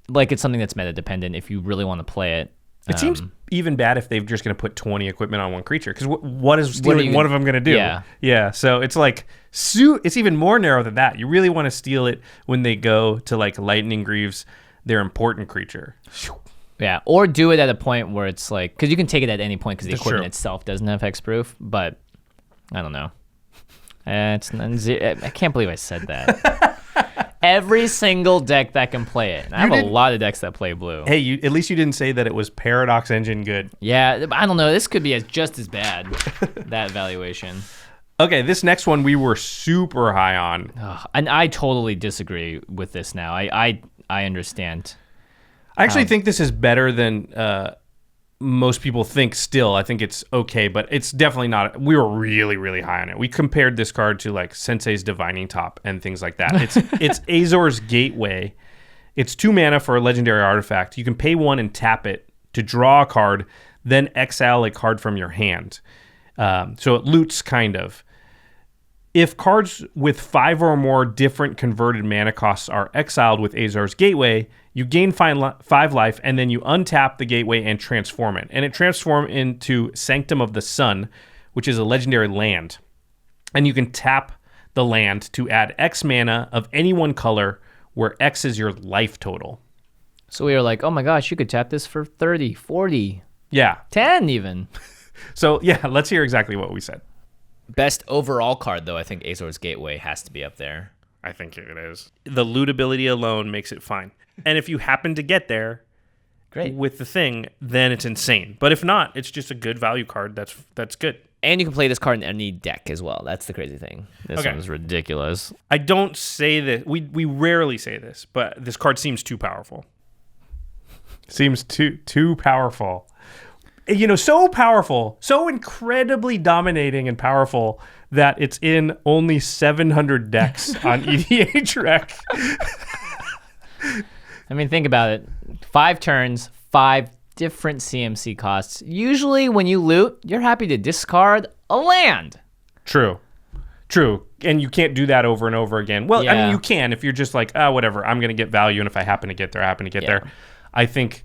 like it's something that's meta-dependent if you really want to play it. It seems even bad if they're just going to put 20 equipment on one creature, because what is stealing one of them going to do? Yeah. So it's like it's even more narrow than that. You really want to steal it when they go to like Lightning Greaves, their important creature. Yeah, or do it at a point where it's like, because you can take it at any point because the That's equipment true. itself doesn't have hexproof. But I don't know. I can't believe I said that. Every single deck that can play it. And I have a lot of decks that play blue. Hey, at least you didn't say that it was Paradox Engine good. Yeah, I don't know. This could be just as bad, that valuation. Okay, this next one we were super high on. And I totally disagree with this now. I understand. I actually think this is better than most people think still. I think it's okay, but it's definitely not. We were really, really high on it. We compared this card to like Sensei's Divining Top and things like that. It's Azor's Gateway. It's 2 mana for a legendary artifact. You can pay 1 and tap it to draw a card, then exile a card from your hand. So it loots kind of. If cards with 5 or more different converted mana costs are exiled with Azor's Gateway, you gain 5 life, and then you untap the Gateway and transform it. And it transforms into Sanctum of the Sun, which is a legendary land. And you can tap the land to add X mana of any one color, where X is your life total. So we were like, oh my gosh, you could tap this for 30, 40, Yeah. 10 even. So, yeah, let's hear exactly what we said. Best overall card, though, I think Azor's Gateway has to be up there. I think it is. The lootability alone makes it fine. And if you happen to get there Great. with the thing, then it's insane. But if not, it's just a good value card. That's good. And you can play this card in any deck as well. That's the crazy thing. This one's ridiculous. I don't say that. We rarely say this, but this card seems too powerful. Seems too powerful. You know, so powerful, so incredibly dominating and powerful that it's in only 700 decks on EDH Rec. I mean, think about it. 5 turns, 5 different CMC costs. Usually when you loot, you're happy to discard a land. True. And you can't do that over and over again. Well, I mean, you can if you're just like, whatever, I'm going to get value, and if I happen to get there, I happen to get there. I think,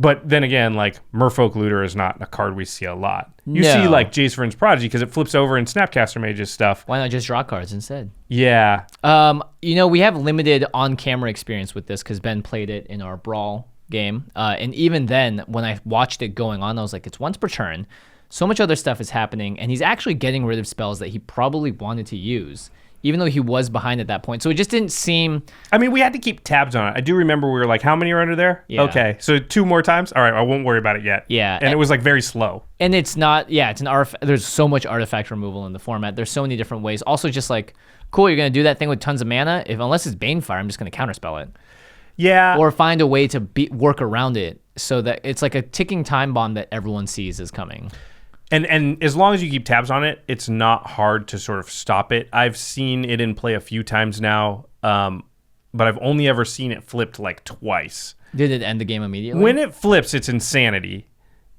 but then again, like, Merfolk Looter is not a card we see a lot. You see, like, Jace Vryn's Prodigy, because it flips over in Snapcaster Mage's stuff. Why not just draw cards instead? Yeah. You know, we have limited on-camera experience with this because Ben played it in our Brawl game. And even then, when I watched it going on, I was like, it's once per turn. So much other stuff is happening, and he's actually getting rid of spells that he probably wanted to use, even though he was behind at that point. So it just didn't seem... I mean, we had to keep tabs on it. I do remember we were like, how many are under there? Yeah. Okay, so 2 more times? All right, I won't worry about it yet. Yeah. And it was like very slow. And it's not... Yeah, it's an artifact. There's so much artifact removal in the format. There's so many different ways. Also, just like, cool, you're going to do that thing with tons of mana. Unless it's Banefire, I'm just going to counterspell it. Yeah. Or find a way to work around it so that it's like a ticking time bomb that everyone sees is coming. And as long as you keep tabs on it, it's not hard to sort of stop it. I've seen it in play a few times now. but I've only ever seen it flipped like twice. Did it end the game immediately? When it flips, it's insanity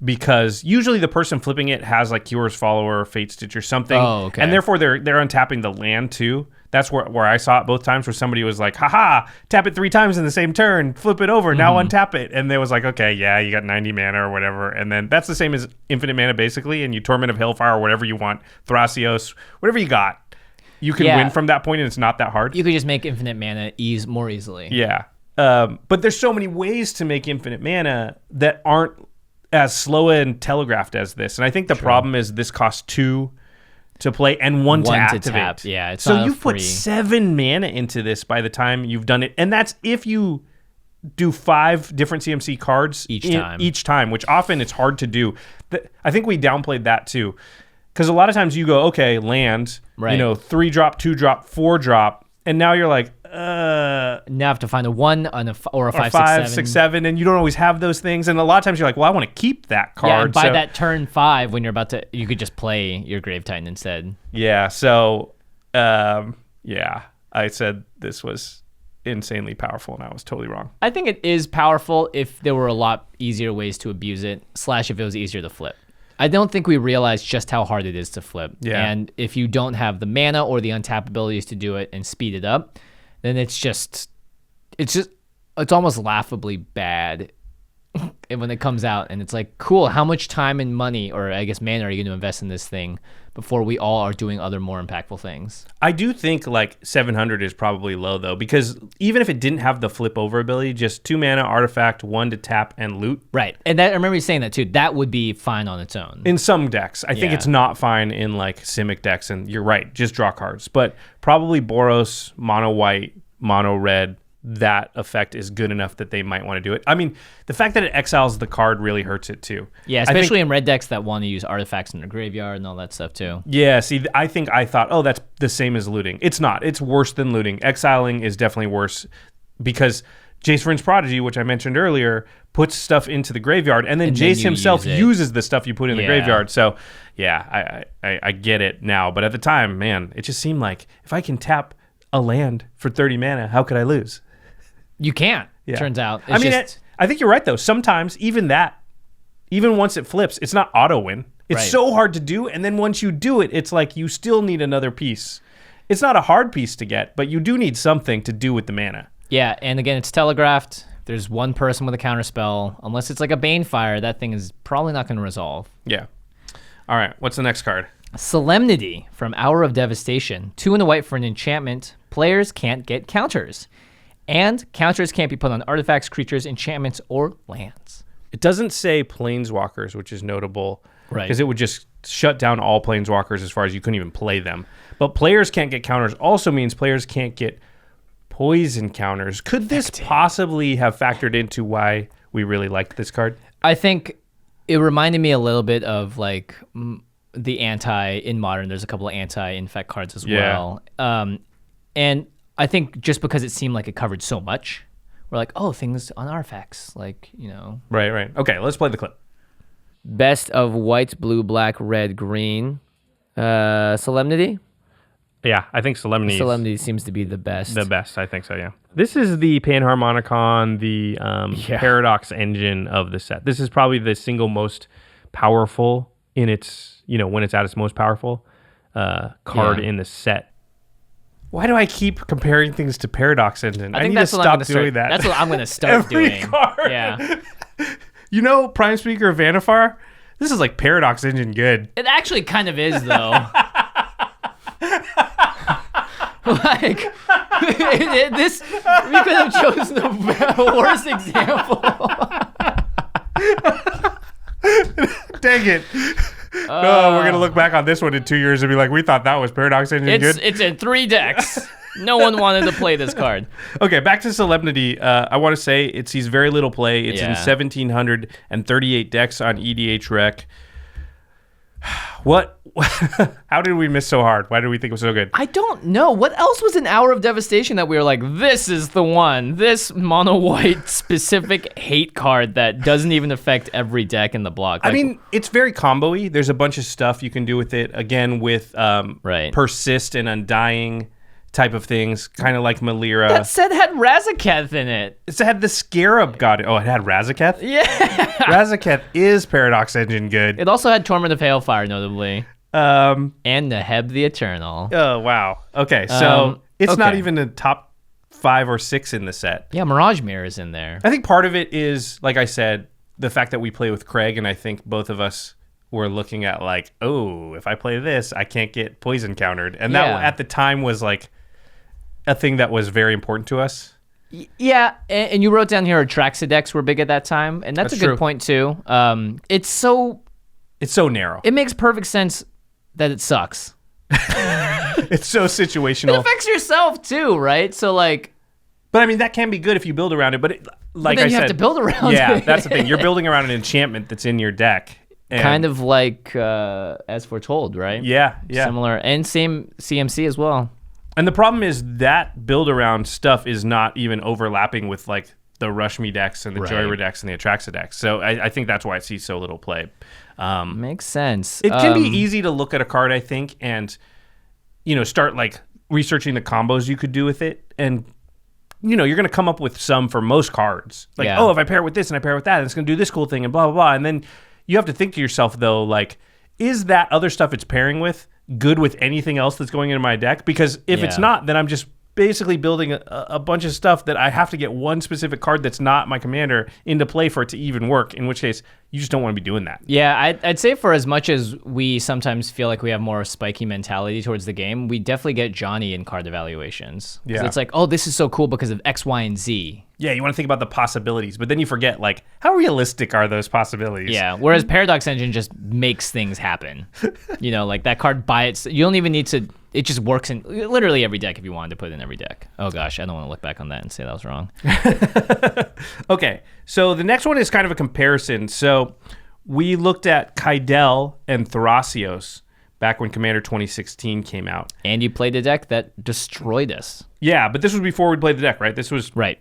because usually the person flipping it has like Cures Follower, Fate Stitch or something. Oh, okay. And therefore they're untapping the land too. That's where I saw it both times where somebody was like, haha, tap it 3 times in the same turn, flip it over, now untap it. And they was like, okay, yeah, you got 90 mana or whatever. And then that's the same as infinite mana basically, and you Torment of Hellfire or whatever you want, Thrasios, whatever you got. You can win from that point and it's not that hard. You could just make infinite mana more easily. Yeah. But there's so many ways to make infinite mana that aren't as slow and telegraphed as this. And I think the problem is this costs 2 to play and 1 to activate. Tap. Yeah, it's so not you've put 7 mana into this by the time you've done it. And that's if you do 5 different CMC cards each time, which often it's hard to do. I think we downplayed that too. Because a lot of times you go, okay, land, 3 drop, 2 drop, 4 drop. And now you're like, now I have to find a 1 or a 5, 6, 7, and you don't always have those things. And a lot of times you're like, well, I want to keep that card. Yeah, and by that turn 5, when you're about to, you could just play your Grave Titan instead. Yeah, so, I said this was insanely powerful, and I was totally wrong. I think it is powerful if there were a lot easier ways to abuse it, / if it was easier to flip. I don't think we realize just how hard it is to flip. Yeah. And if you don't have the mana or the untap abilities to do it and speed it up, then it's almost laughably bad when it comes out. And it's like, cool, how much time and money, or I guess mana, are you going to invest in this thing before we all are doing other more impactful things? I do think like 700 is probably low though, because even if it didn't have the flip over ability, just 2 mana, artifact, 1 to tap and loot. Right. And that, I remember you saying that too. That would be fine on its own. In some decks. I think it's not fine in like Simic decks, and you're right, just draw cards. But probably Boros, mono white, mono red, that effect is good enough that they might want to do it. I mean, the fact that it exiles the card really hurts it too. Yeah, especially in red decks that want to use artifacts in their graveyard and all that stuff too. Yeah, see, I thought, oh, that's the same as looting. It's not. It's worse than looting. Exiling is definitely worse because Jace Vryn's Prodigy, which I mentioned earlier, puts stuff into the graveyard, and then Jace himself uses the stuff you put in the graveyard. So, yeah, I get it now. But at the time, man, it just seemed like if I can tap a land for 30 mana, how could I lose? You can't, turns out. I think you're right, though. Sometimes, even once it flips, it's not auto-win. It's so hard to do, and then once you do it, it's like you still need another piece. It's not a hard piece to get, but you do need something to do with the mana. Yeah, and again, it's telegraphed. There's one person with a counterspell. Unless it's like a Banefire, that thing is probably not going to resolve. Yeah. All right, what's the next card? Solemnity from Hour of Devastation. 2 and a white for an enchantment. Players can't get counters. And counters can't be put on artifacts, creatures, enchantments, or lands. It doesn't say planeswalkers, which is notable. Right. Because it would just shut down all planeswalkers as far as you couldn't even play them. But players can't get counters also means players can't get poison counters. Could this possibly have factored into why we really liked this card? I think it reminded me a little bit of like the in Modern. There's a couple of anti-infect cards as well. And I think just because it seemed like it covered so much, we're like, oh, things on artifacts, like, Right. Okay, let's play the clip. Best of white, blue, black, red, green. Solemnity? Yeah, I think Solemnity seems to be the best. The best, I think so, yeah. This is the Panharmonicon, the Paradox engine of the set. This is probably the single most powerful in its, when it's at its most powerful card in the set. Why do I keep comparing things to Paradox Engine? I think need to stop doing that. That's what I'm going to start doing. Card. Yeah. Prime Speaker of Vanifar? This is like Paradox Engine good. It actually kind of is, though. Like, this, we could have chosen the worst example. Dang it. We're going to look back on this one in 2 years and be like, we thought that was Paradox Engine good. It's in 3 decks. No one wanted to play this card. Okay, back to Solemnity. I want to say it sees very little play. It's in 1,738 decks on EDH Rec. What? How did we miss so hard? Why did we think it was so good? I don't know. What else was an Hour of Devastation that we were like, this is the one? This mono white specific hate card that doesn't even affect every deck in the block. I mean, it's very combo-y. There's a bunch of stuff you can do with it. Again, with Persist and Undying type of things, kind of like Malira. That set had Razaketh in it. It had the Scarab god. Oh, it had Razaketh? Yeah. Razaketh is Paradox Engine good. It also had Torment of Hailfire, notably. And Neheb the Eternal. Oh, wow. Okay, so it's not even a top 5 or 6 in the set. Yeah, Mirage Mirror is in there. I think part of it is, like I said, the fact that we play with Craig, and I think both of us were looking at like, oh, if I play this, I can't get poison countered. And that at the time was like a thing that was very important to us. Yeah, and you wrote down here Atraxa decks were big at that time, and that's a good true. point too. It's so narrow. It makes perfect sense that it sucks. It's so situational. It affects yourself too, right? So like, but I mean that can be good if you build around it. But like then I you said, have to build around yeah, it. that's the thing. You're building around an enchantment that's in your deck. And kind of like As Foretold, right? Yeah. Similar, and same CMC as well. And the problem is that build around stuff is not even overlapping with like the Rush Me decks and the Joyra decks and the Atraxa decks. So I think that's why it sees so little play. Makes sense. It can be easy to look at a card, I think, and start like researching the combos you could do with it, and you're going to come up with some for most cards. Like, if I pair it with this and I pair it with that, it's going to do this cool thing and blah blah blah. And then you have to think to yourself though, like, is that other stuff it's pairing with good with anything else that's going into my deck? Because if it's not, then I'm just basically building a bunch of stuff that I have to get one specific card that's not my commander into play for it to even work, in which case you just don't want to be doing that. Yeah, I'd say for as much as we sometimes feel like we have more spiky mentality towards the game, we definitely get Johnny in card evaluations. Yeah. It's like, oh, this is so cool because of X, Y, and Z. Yeah, you want to think about the possibilities, but then you forget, like, how realistic are those possibilities? Yeah, whereas Paradox Engine just makes things happen. Like that card by itself, you don't even need to, it just works in literally every deck if you wanted to put it in every deck. Oh gosh, I don't want to look back on that and say that was wrong. Okay, so the next one is kind of a comparison. So we looked at Kydel and Thrasios back when Commander 2016 came out. And you played a deck that destroyed us. Yeah, but this was before we played the deck, right? This was... Right.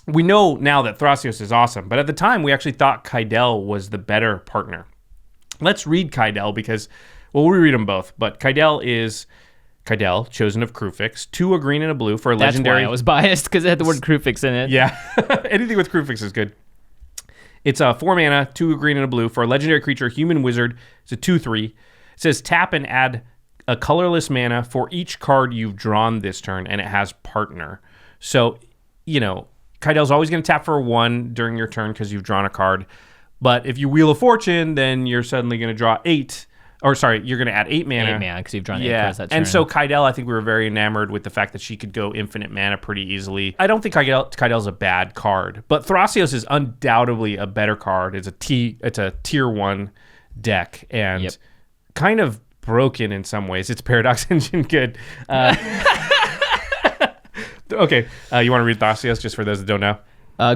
We know now that Thrasios is awesome, but at the time we actually thought Kydel was the better partner. Let's read Kydel because, well, we read them both, but Kydel is Kydel, chosen of Krufix, 2 a green and a blue for a legendary... That's why I was biased, because it had the word Krufix in it. Yeah, anything with Krufix is good. It's a 4 mana, 2 a green and a blue for a legendary creature, human wizard. It's a 2/3. It says tap and add a colorless mana for each card you've drawn this turn, and it has partner. So, Kydel's always going to tap for 1 during your turn because you've drawn a card. But if you Wheel of Fortune, then you're suddenly going to draw 8. Or sorry, you're going to add 8 mana. 8 mana because you've drawn 8 cards that turn. And so Kydel, I think we were very enamored with the fact that she could go infinite mana pretty easily. I don't think Kydel's a bad card, but Thrasios is undoubtedly a better card. It's a tier 1 deck and kind of broken in some ways. It's Paradox Engine good. Okay, you want to read Thrasios just for those that don't know?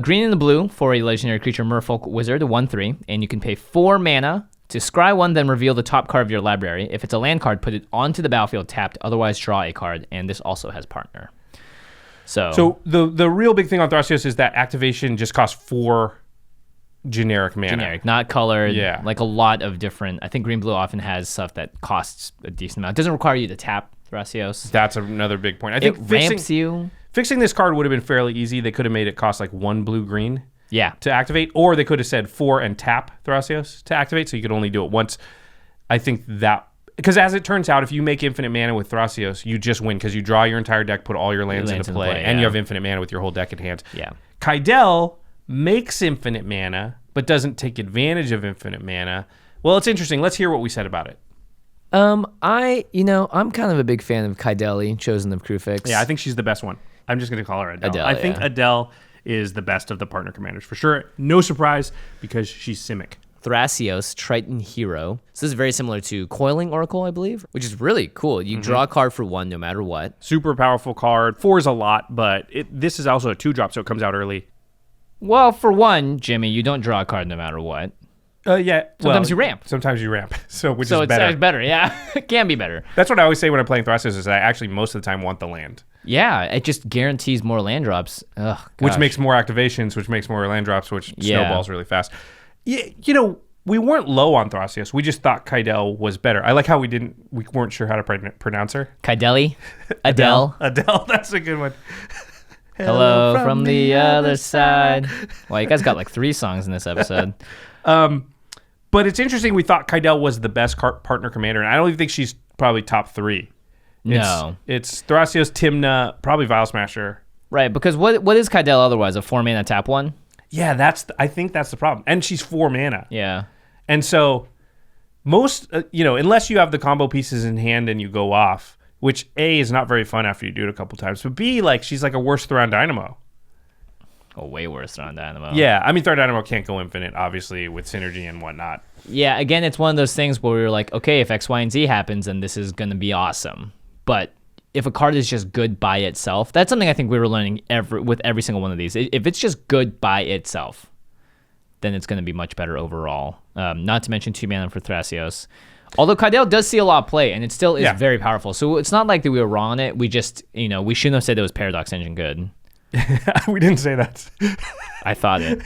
Green and the blue for a legendary creature, Merfolk Wizard, a 1/3, and you can pay 4 mana to scry 1, then reveal the top card of your library. If it's a land card, put it onto the battlefield tapped, otherwise draw a card, and this also has partner. So the real big thing on Thrasios is that activation just costs 4 generic mana. Generic, not colored. Yeah. Like a lot of different, I think green-blue often has stuff that costs a decent amount. It doesn't require you to tap Thrasios. That's another big point. I think ramps you. Fixing this card would have been fairly easy. They could have made it cost like 1 blue-green. Yeah. To activate, or they could have said 4 and tap Thrasios to activate, so you could only do it once. I think that, because as it turns out, if you make infinite mana with Thrasios, you just win because you draw your entire deck, put all your lands into play, and you have infinite mana with your whole deck in hand. Yeah. Kydel makes infinite mana, but doesn't take advantage of infinite mana. Well, it's interesting. Let's hear what we said about it. I'm kind of a big fan of Kydeli, chosen of Krufix. Yeah, I think she's the best one. I'm just going to call her Adele. Adele, I think Adele is the best of the partner commanders for sure. No surprise because she's Simic. Thrasios, Triton Hero. So this is very similar to Coiling Oracle, I believe, which is really cool. You draw a card for 1 no matter what. Super powerful card. 4 is a lot, but this is also a 2-drop, so it comes out early. Well, for 1, Jimmy, you don't draw a card no matter what. Yeah. Sometimes you ramp. Sometimes you ramp, which so is better. So it's better, yeah. It can be better. That's what I always say when I'm playing Thrasios is I actually most of the time want the land. Yeah, it just guarantees more land drops. Ugh, which makes more activations, which makes more land drops, which snowballs really fast. Yeah, we weren't low on Thrasios. We just thought Kydel was better. I like how we weren't sure how to pronounce her. Kydeli? Adele? Adele, that's a good one. Hello from the other side. Well, you guys got like 3 songs in this episode. But it's interesting. We thought Kydel was the best partner commander, and I don't even think she's probably top 3. No. It's Thrasios, Tymna, probably Vial Smasher. Right, because what is Kydel otherwise? A 4-mana tap one? Yeah, I think that's the problem. And she's 4 mana. Yeah. And so most, unless you have the combo pieces in hand and you go off, which A, is not very fun after you do it a couple times, but B, like, she's like a worse Thrawn Dynamo. Oh, way worse Thrawn Dynamo. Yeah, I mean, Thrawn Dynamo can't go infinite, obviously, with synergy and whatnot. Yeah, again, it's one of those things where we were like, okay, if X, Y, and Z happens, then this is going to be awesome. But if a card is just good by itself, that's something I think we were learning with every single one of these. If it's just good by itself, then it's going to be much better overall. Not to mention 2 mana for Thrasios. Although Kydel does see a lot of play, and it still is very powerful. So it's not like that we were wrong on it. We just, we shouldn't have said it was Paradox Engine good. We didn't say that. I thought it.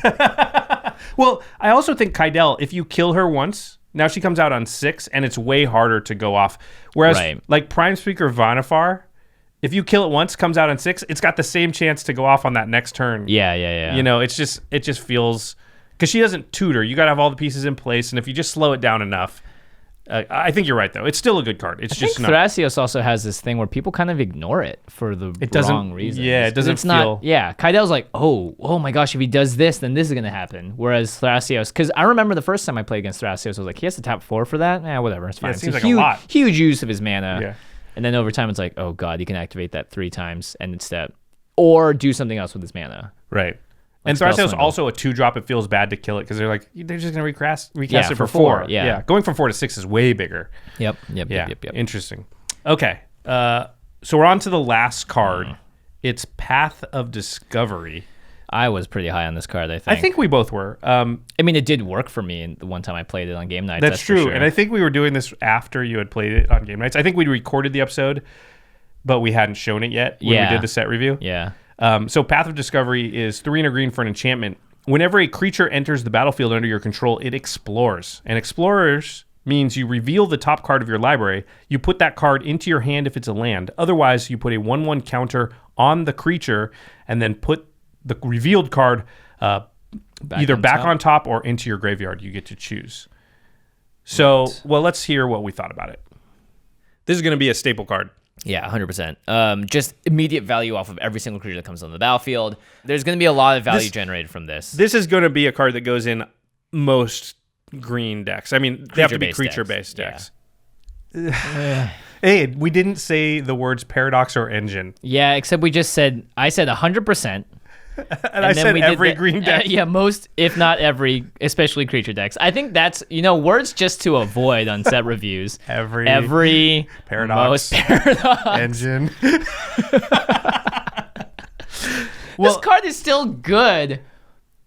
Well, I also think Kydel, if you kill her once, now she comes out on 6, and it's way harder to go off. Whereas, like Prime Speaker Vanifar, if you kill it once, comes out on 6, it's got the same chance to go off on that next turn. Yeah. It just feels, because she doesn't tutor. You got to have all the pieces in place, and if you just slow it down enough, I think you're right, though. It's still a good card. It's just not. Thrasios also has this thing where people kind of ignore it for the wrong reasons. Yeah, it doesn't feel. Kydel's like, oh my gosh, if he does this, then this is going to happen. Whereas Thrasios, because I remember the first time I played against Thrasios, I was like, he has to tap 4 for that? Whatever, it's fine. It seems it's like a lot. Huge use of his mana. Yeah. And then over time, it's like, oh god, he can activate that 3 times and instead, or do something else with his mana. Right. And Thrasios also a 2-drop. It feels bad to kill it because they're just going to recast it for 4. Yeah. Going from 4 to 6 is way bigger. Yep. Interesting. Okay. So we're on to the last card. It's Path of Discovery. I was pretty high on this card, I think. I think we both were. I mean, it did work for me the one time I played it on game nights. That's true. For sure. And I think we were doing this after you had played it on game nights. I think we recorded the episode, but we hadn't shown it yet when we did the set review. Yeah. So Path of Discovery is 3 and a green for an enchantment. Whenever a creature enters the battlefield under your control, it explores. And explorers means you reveal the top card of your library. You put that card into your hand if it's a land. Otherwise, you put a 1/1 counter on the creature and then put the revealed card either back on top or into your graveyard. You get to choose. So, well, let's hear what we thought about it. This is going to be a staple card. Yeah, 100%. Just immediate value off of every single creature that comes on the battlefield. There's going to be a lot of value generated from this. This is going to be a card that goes in most green decks. I mean, they have to be creature-based decks. Yeah. Hey, we didn't say the words Paradox or Engine. Yeah, except I said 100%. and I said every green deck. Most, if not every, especially creature decks. I think that's, words just to avoid on set reviews. Every Paradox. Most Paradox. Engine. This card is still good,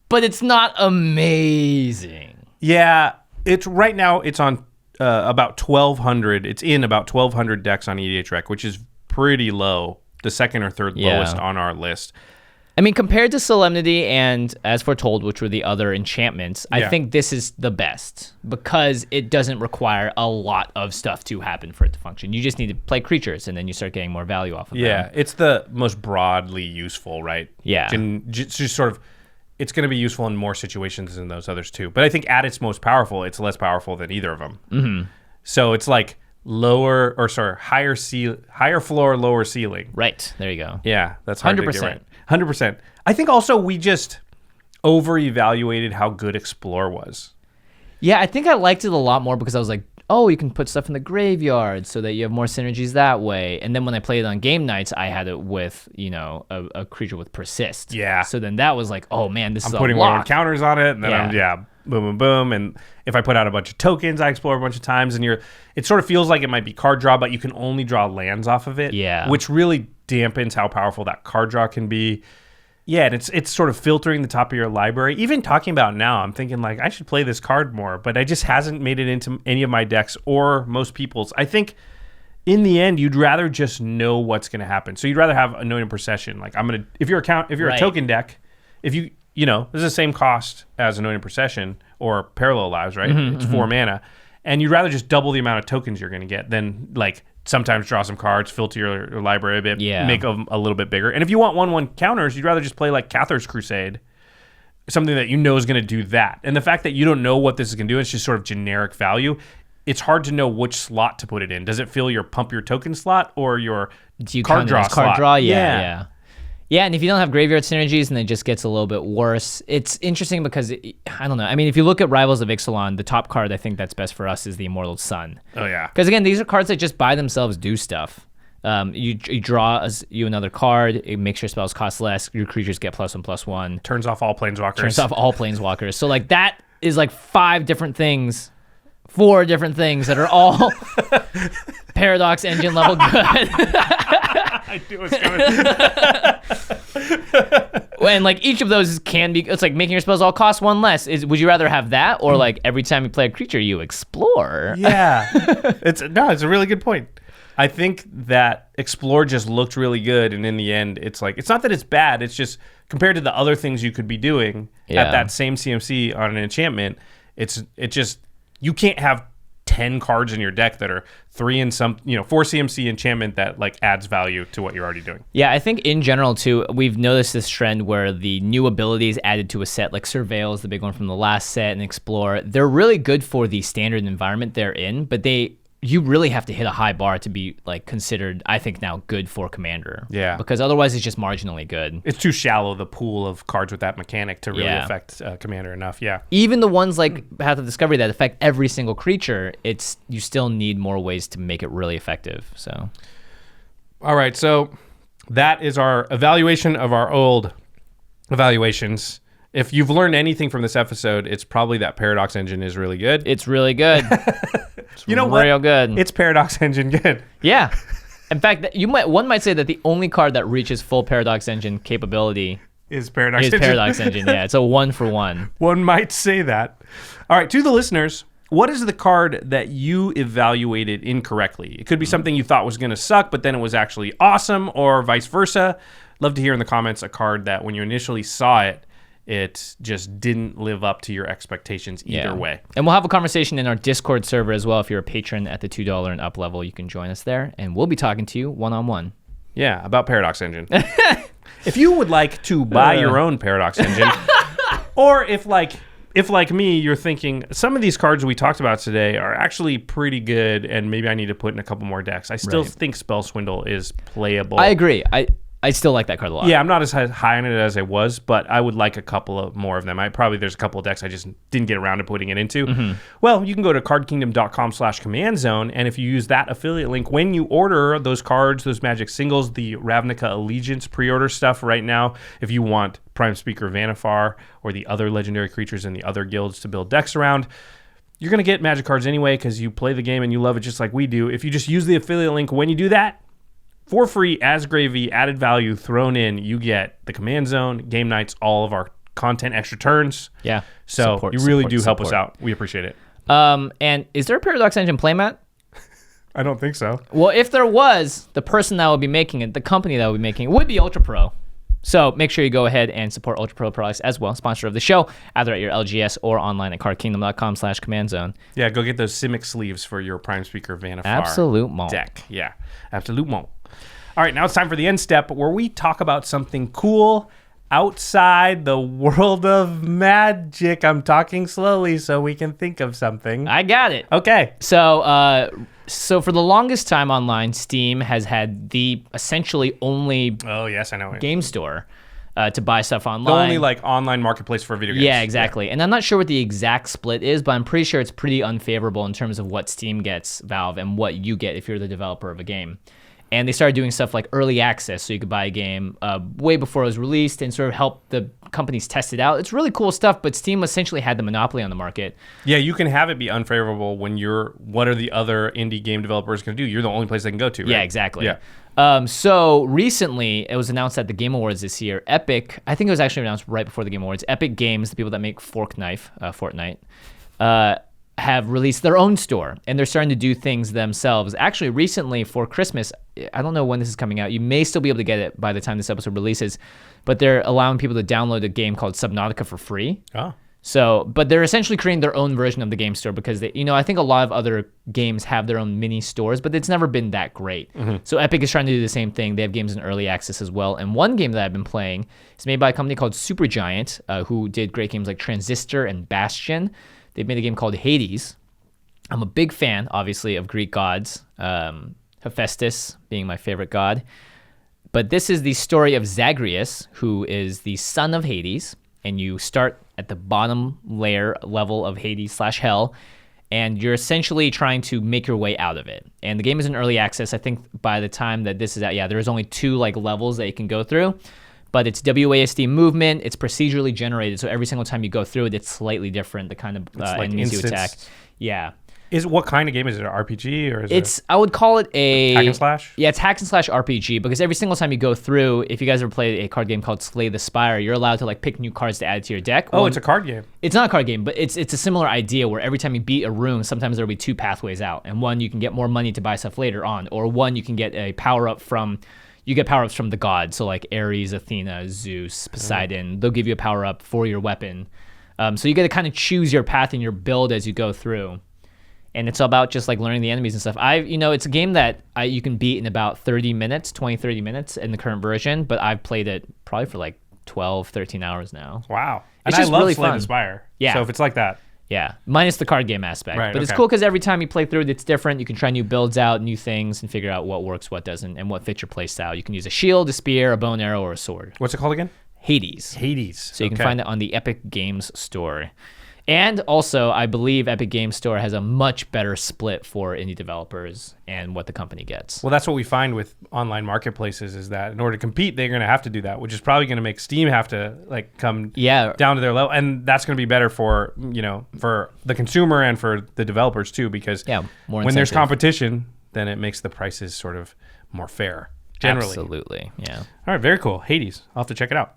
but it's not amazing. Yeah, it's right now it's on about 1,200. It's in about 1,200 decks on EDH Rec, which is pretty low. The second or third lowest on our list. I mean, compared to Solemnity and As Foretold, which were the other enchantments, I think this is the best because it doesn't require a lot of stuff to happen for it to function. You just need to play creatures, and then you start getting more value off of them. Yeah, it's the most broadly useful, right? Yeah. Just sort of, it's going to be useful in more situations than those others too. But I think at its most powerful, it's less powerful than either of them. Mm-hmm. So it's like higher floor, lower ceiling. Right. There you go. Yeah, that's hard 100%. to get right. 100%. I think also we just over-evaluated how good Explore was. Yeah, I think I liked it a lot more because I was like, oh, you can put stuff in the graveyard so that you have more synergies that way. And then when I played it on game nights, I had it with, a creature with Persist. Yeah. So then that was like, oh man, this is a lot. I'm putting more counters on it, and then boom, boom, boom. And if I put out a bunch of tokens, I explore a bunch of times, and it sort of feels like it might be card draw, but you can only draw lands off of it. Yeah. Which really dampens how powerful that card draw can be. Yeah, and it's sort of filtering the top of your library. Even talking about now, I'm thinking like I should play this card more, but it just hasn't made it into any of my decks or most people's. I think in the end, you'd rather just know what's going to happen. So you'd rather have Anointed Procession. Like if you're a token deck, if you there's the same cost as Anointed Procession, or parallel lives, right? It's 4 mana. And you'd rather just double the amount of tokens you're going to get than like sometimes draw some cards, filter your library a bit, make them a little bit bigger. And if you want 1/1 counters, you'd rather just play like Cathar's Crusade, something that you know is going to do that. And the fact that you don't know what this is going to do, it's just sort of generic value. It's hard to know which slot to put it in. Does it fill your pump your token slot or your card draw slot? Yeah. Yeah, and if you don't have graveyard synergies and it just gets a little bit worse, it's interesting because, I don't know. I mean, if you look at Rivals of Ixalan, the top card I think that's best for us is the Immortal Sun. Oh, yeah. Because, again, these are cards that just by themselves do stuff. You draw you another card, it makes your spells cost less, your creatures get +1/+1. Turns off all planeswalkers. So, like, that is like 4 different things that are all Paradox Engine level good. I knew it was coming. And like each of those can be, it's like making your spells all cost 1 less. Would you rather have that or like every time you play a creature you explore? Yeah. It's a really good point. I think that Explore just looked really good, and in the end it's like, it's not that it's bad, it's just compared to the other things you could be doing at that same CMC on an enchantment, it just you can't have 10 cards in your deck that are 4 CMC enchantment that like adds value to what you're already doing. Yeah, I think in general too, we've noticed this trend where the new abilities added to a set, like Surveil is the big one from the last set, and Explore, they're really good for the standard environment they're in, but you really have to hit a high bar to be like considered, I think now, good for Commander. Yeah. Because otherwise it's just marginally good. It's too shallow, the pool of cards with that mechanic to really affect Commander enough. Yeah. Even the ones like Path of Discovery that affect every single creature, you still need more ways to make it really effective. So. All right. So that is our evaluation of our old evaluations. If you've learned anything from this episode, it's probably that Paradox Engine is really good. It's really good. You know what? Real good. It's Paradox Engine good. Yeah. In fact, one might say that the only card that reaches full Paradox Engine capability is Paradox Engine. Paradox Engine. Yeah, it's a 1-for-1. One might say that. All right, to the listeners, what is the card that you evaluated incorrectly? It could be something you thought was going to suck, but then it was actually awesome, or vice versa. Love to hear in the comments a card that when you initially saw it, it just didn't live up to your expectations either way. And we'll have a conversation in our Discord server as well. If you're a patron at the $2 and up level, you can join us there, and we'll be talking to you one-on-one. Yeah, about Paradox Engine. If you would like to buy your own Paradox Engine, or if like me, you're thinking, some of these cards we talked about today are actually pretty good, and maybe I need to put in a couple more decks. I still think Spell Swindle is playable. I agree. I still like that card a lot. Yeah, I'm not as high on it as I was, but I would like a couple of more of them. There's a couple of decks I just didn't get around to putting it into. Mm-hmm. Well, you can go to cardkingdom.com/commandzone, and if you use that affiliate link when you order those cards, those Magic singles, the Ravnica Allegiance pre-order stuff right now, if you want Prime Speaker Vanifar or the other legendary creatures in the other guilds to build decks around, you're going to get Magic cards anyway because you play the game and you love it just like we do. If you just use the affiliate link when you do that, for free, as gravy, added value thrown in, you get the Command Zone, game nights, all of our content, extra turns. Yeah. So you really do help us out. We appreciate it. And is there a Paradox Engine playmat? I don't think so. Well, if there was, the person that would be making it, the company that would be making it, would be Ultra Pro. So make sure you go ahead and support Ultra Pro products as well, sponsor of the show, either at your LGS or online at cardkingdom.com/commandzone. Yeah, go get those Simic sleeves for your Prime Speaker Vanifar Absolute deck. Yeah, absolute mo. All right, now it's time for the end step where we talk about something cool outside the world of Magic. I'm talking slowly so we can think of something. I got it. Okay. So for the longest time online, Steam has had the essentially only game store to buy stuff online. The only like online marketplace for video games. Yeah, exactly. Yeah. And I'm not sure what the exact split is, but I'm pretty sure it's pretty unfavorable in terms of what Steam gets, Valve, and what you get if you're the developer of a game. And they started doing stuff like early access, so you could buy a game way before it was released and sort of help the companies test it out. It's really cool stuff, but Steam essentially had the monopoly on the market. Yeah, you can have it be unfavorable when what are the other indie game developers going to do? You're the only place they can go to, right? Yeah, exactly. Yeah. So recently, it was announced at the Game Awards this year, Epic, I think it was actually announced right before the Game Awards, Epic Games, the people that make Fortnite, have released their own store, and they're starting to do things themselves. Actually, recently for Christmas, I don't know when this is coming out. You may still be able to get it by the time this episode releases, but they're allowing people to download a game called Subnautica for free. Oh. So, but they're essentially creating their own version of the game store because they, I think a lot of other games have their own mini stores, but it's never been that great. So Epic is trying to do the same thing. They have games in early access as well. And one game that I've been playing is made by a company called Supergiant, who did great games like Transistor and Bastion. They've made a game called Hades. I'm a big fan, obviously, of Greek gods, Hephaestus being my favorite god. But this is the story of Zagreus, who is the son of Hades, and you start at the bottom level of Hades/Hell, and you're essentially trying to make your way out of it. And the game is in early access. I think by the time that this is out, there's only 2 levels that you can go through, but it's WASD movement. It's procedurally generated, so every single time you go through it, it's slightly different. The kind of enemies you attack. Yeah. What kind of game is it? An RPG or is it? I would call it a hack and slash. Yeah, it's hack and slash RPG because every single time you go through, if you guys ever played a card game called Slay the Spire, you're allowed to pick new cards to add to your deck. It's a card game. It's not a card game, but it's a similar idea where every time you beat a room, sometimes there'll be 2 pathways out, and one you can get more money to buy stuff later on, or one you can get a power up from. You get power ups from the gods, so like Ares, Athena, Zeus, Poseidon. They'll give you a power up for your weapon. So you get to kind of choose your path and your build as you go through. And it's about just learning the enemies and stuff. It's a game that you can beat in about 30 minutes in the current version, but I've played it probably for 12, 13 hours now. Wow. It's and just I love really Slay fun. the Spire. Yeah. So if it's like that. Yeah, minus the card game aspect. Right, but it's okay. cool because every time you play through it, it's different. You can try new builds out, new things, and figure out what works, what doesn't, and what fits your play style. You can use a shield, a spear, a bow and arrow, or a sword. What's it called again? Hades. So you can find it on the Epic Games Store. And also, I believe Epic Games Store has a much better split for indie developers and what the company gets. Well, that's what we find with online marketplaces is that in order to compete, they're going to have to do that, which is probably going to make Steam have to come down to their level. And that's going to be better for, for the consumer and for the developers too, because when there's competition, then it makes the prices sort of more fair generally. Absolutely, yeah. All right, very cool. Hades. I'll have to check it out.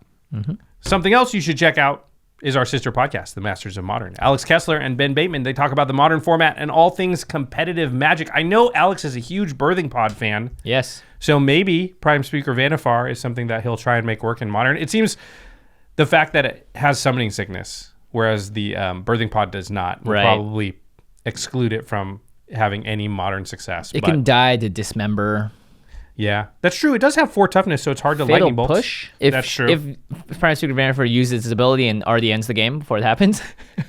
Something else you should check out is our sister podcast, The Masters of Modern. Alex Kessler and Ben Bateman, they talk about the modern format and all things competitive Magic. I know Alex is a huge Birthing Pod fan. Yes. So maybe Prime Speaker Vanifar is something that he'll try and make work in Modern. It seems the fact that it has summoning sickness, whereas the Birthing Pod does not, will probably exclude it from having any Modern success. It can die to dismember. Yeah, that's true. It does have 4 toughness, so it's hard to Fatal lightning bolts. push. That's true. If Prime Speaker Vanifar uses its ability and already ends the game before it happens.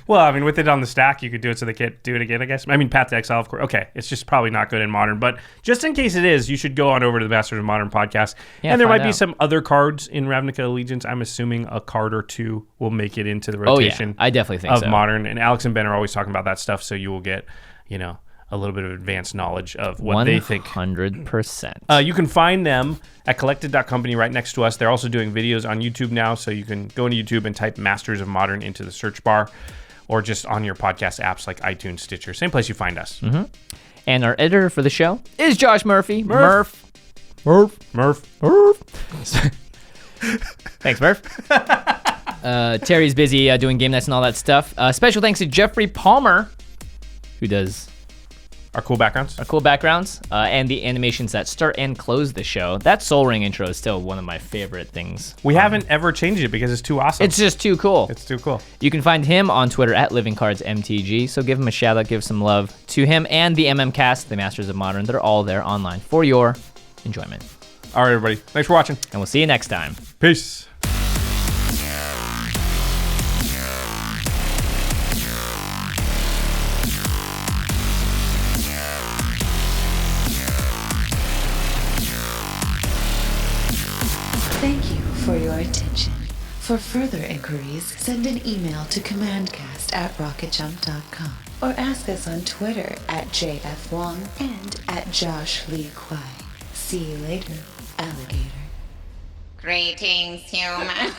Well, I mean, with it on the stack, you could do it so they can't do it again, I guess. I mean, Path to Exile, of course. Okay, it's just probably not good in Modern. But just in case it is, you should go on over to the Masters of Modern podcast. Yeah, and there might be some other cards in Ravnica Allegiance. I'm assuming a card or 2 will make it into the rotation I definitely think of so. Modern. And Alex and Ben are always talking about that stuff, so you will get, a little bit of advanced knowledge of what they think. 100%. You can find them at collected.company right next to us. They're also doing videos on YouTube now, so you can go into YouTube and type Masters of Modern into the search bar or just on your podcast apps like iTunes, Stitcher. Same place you find us. And our editor for the show is Josh Murphy. Murph. Thanks, Murph. Terry's busy doing game nights and all that stuff. Special thanks to Geoffrey Palmer, who does our cool backgrounds, and the animations that start and close the show. That Soul Ring intro is still one of my favorite things. We haven't ever changed it because it's too awesome. It's just too cool. It's too cool. You can find him on Twitter at LivingCardsMTG, so give him a shout out, give some love to him and the MMcast, the Masters of Modern. They're all there online for your enjoyment. All right, everybody. Thanks for watching. And we'll see you next time. Peace. Thank you for your attention. For further inquiries, send an email to commandcast@rocketjump.com or ask us on Twitter at JFWong and at Josh Lee Kwai. See you later, alligator. Greetings, humans.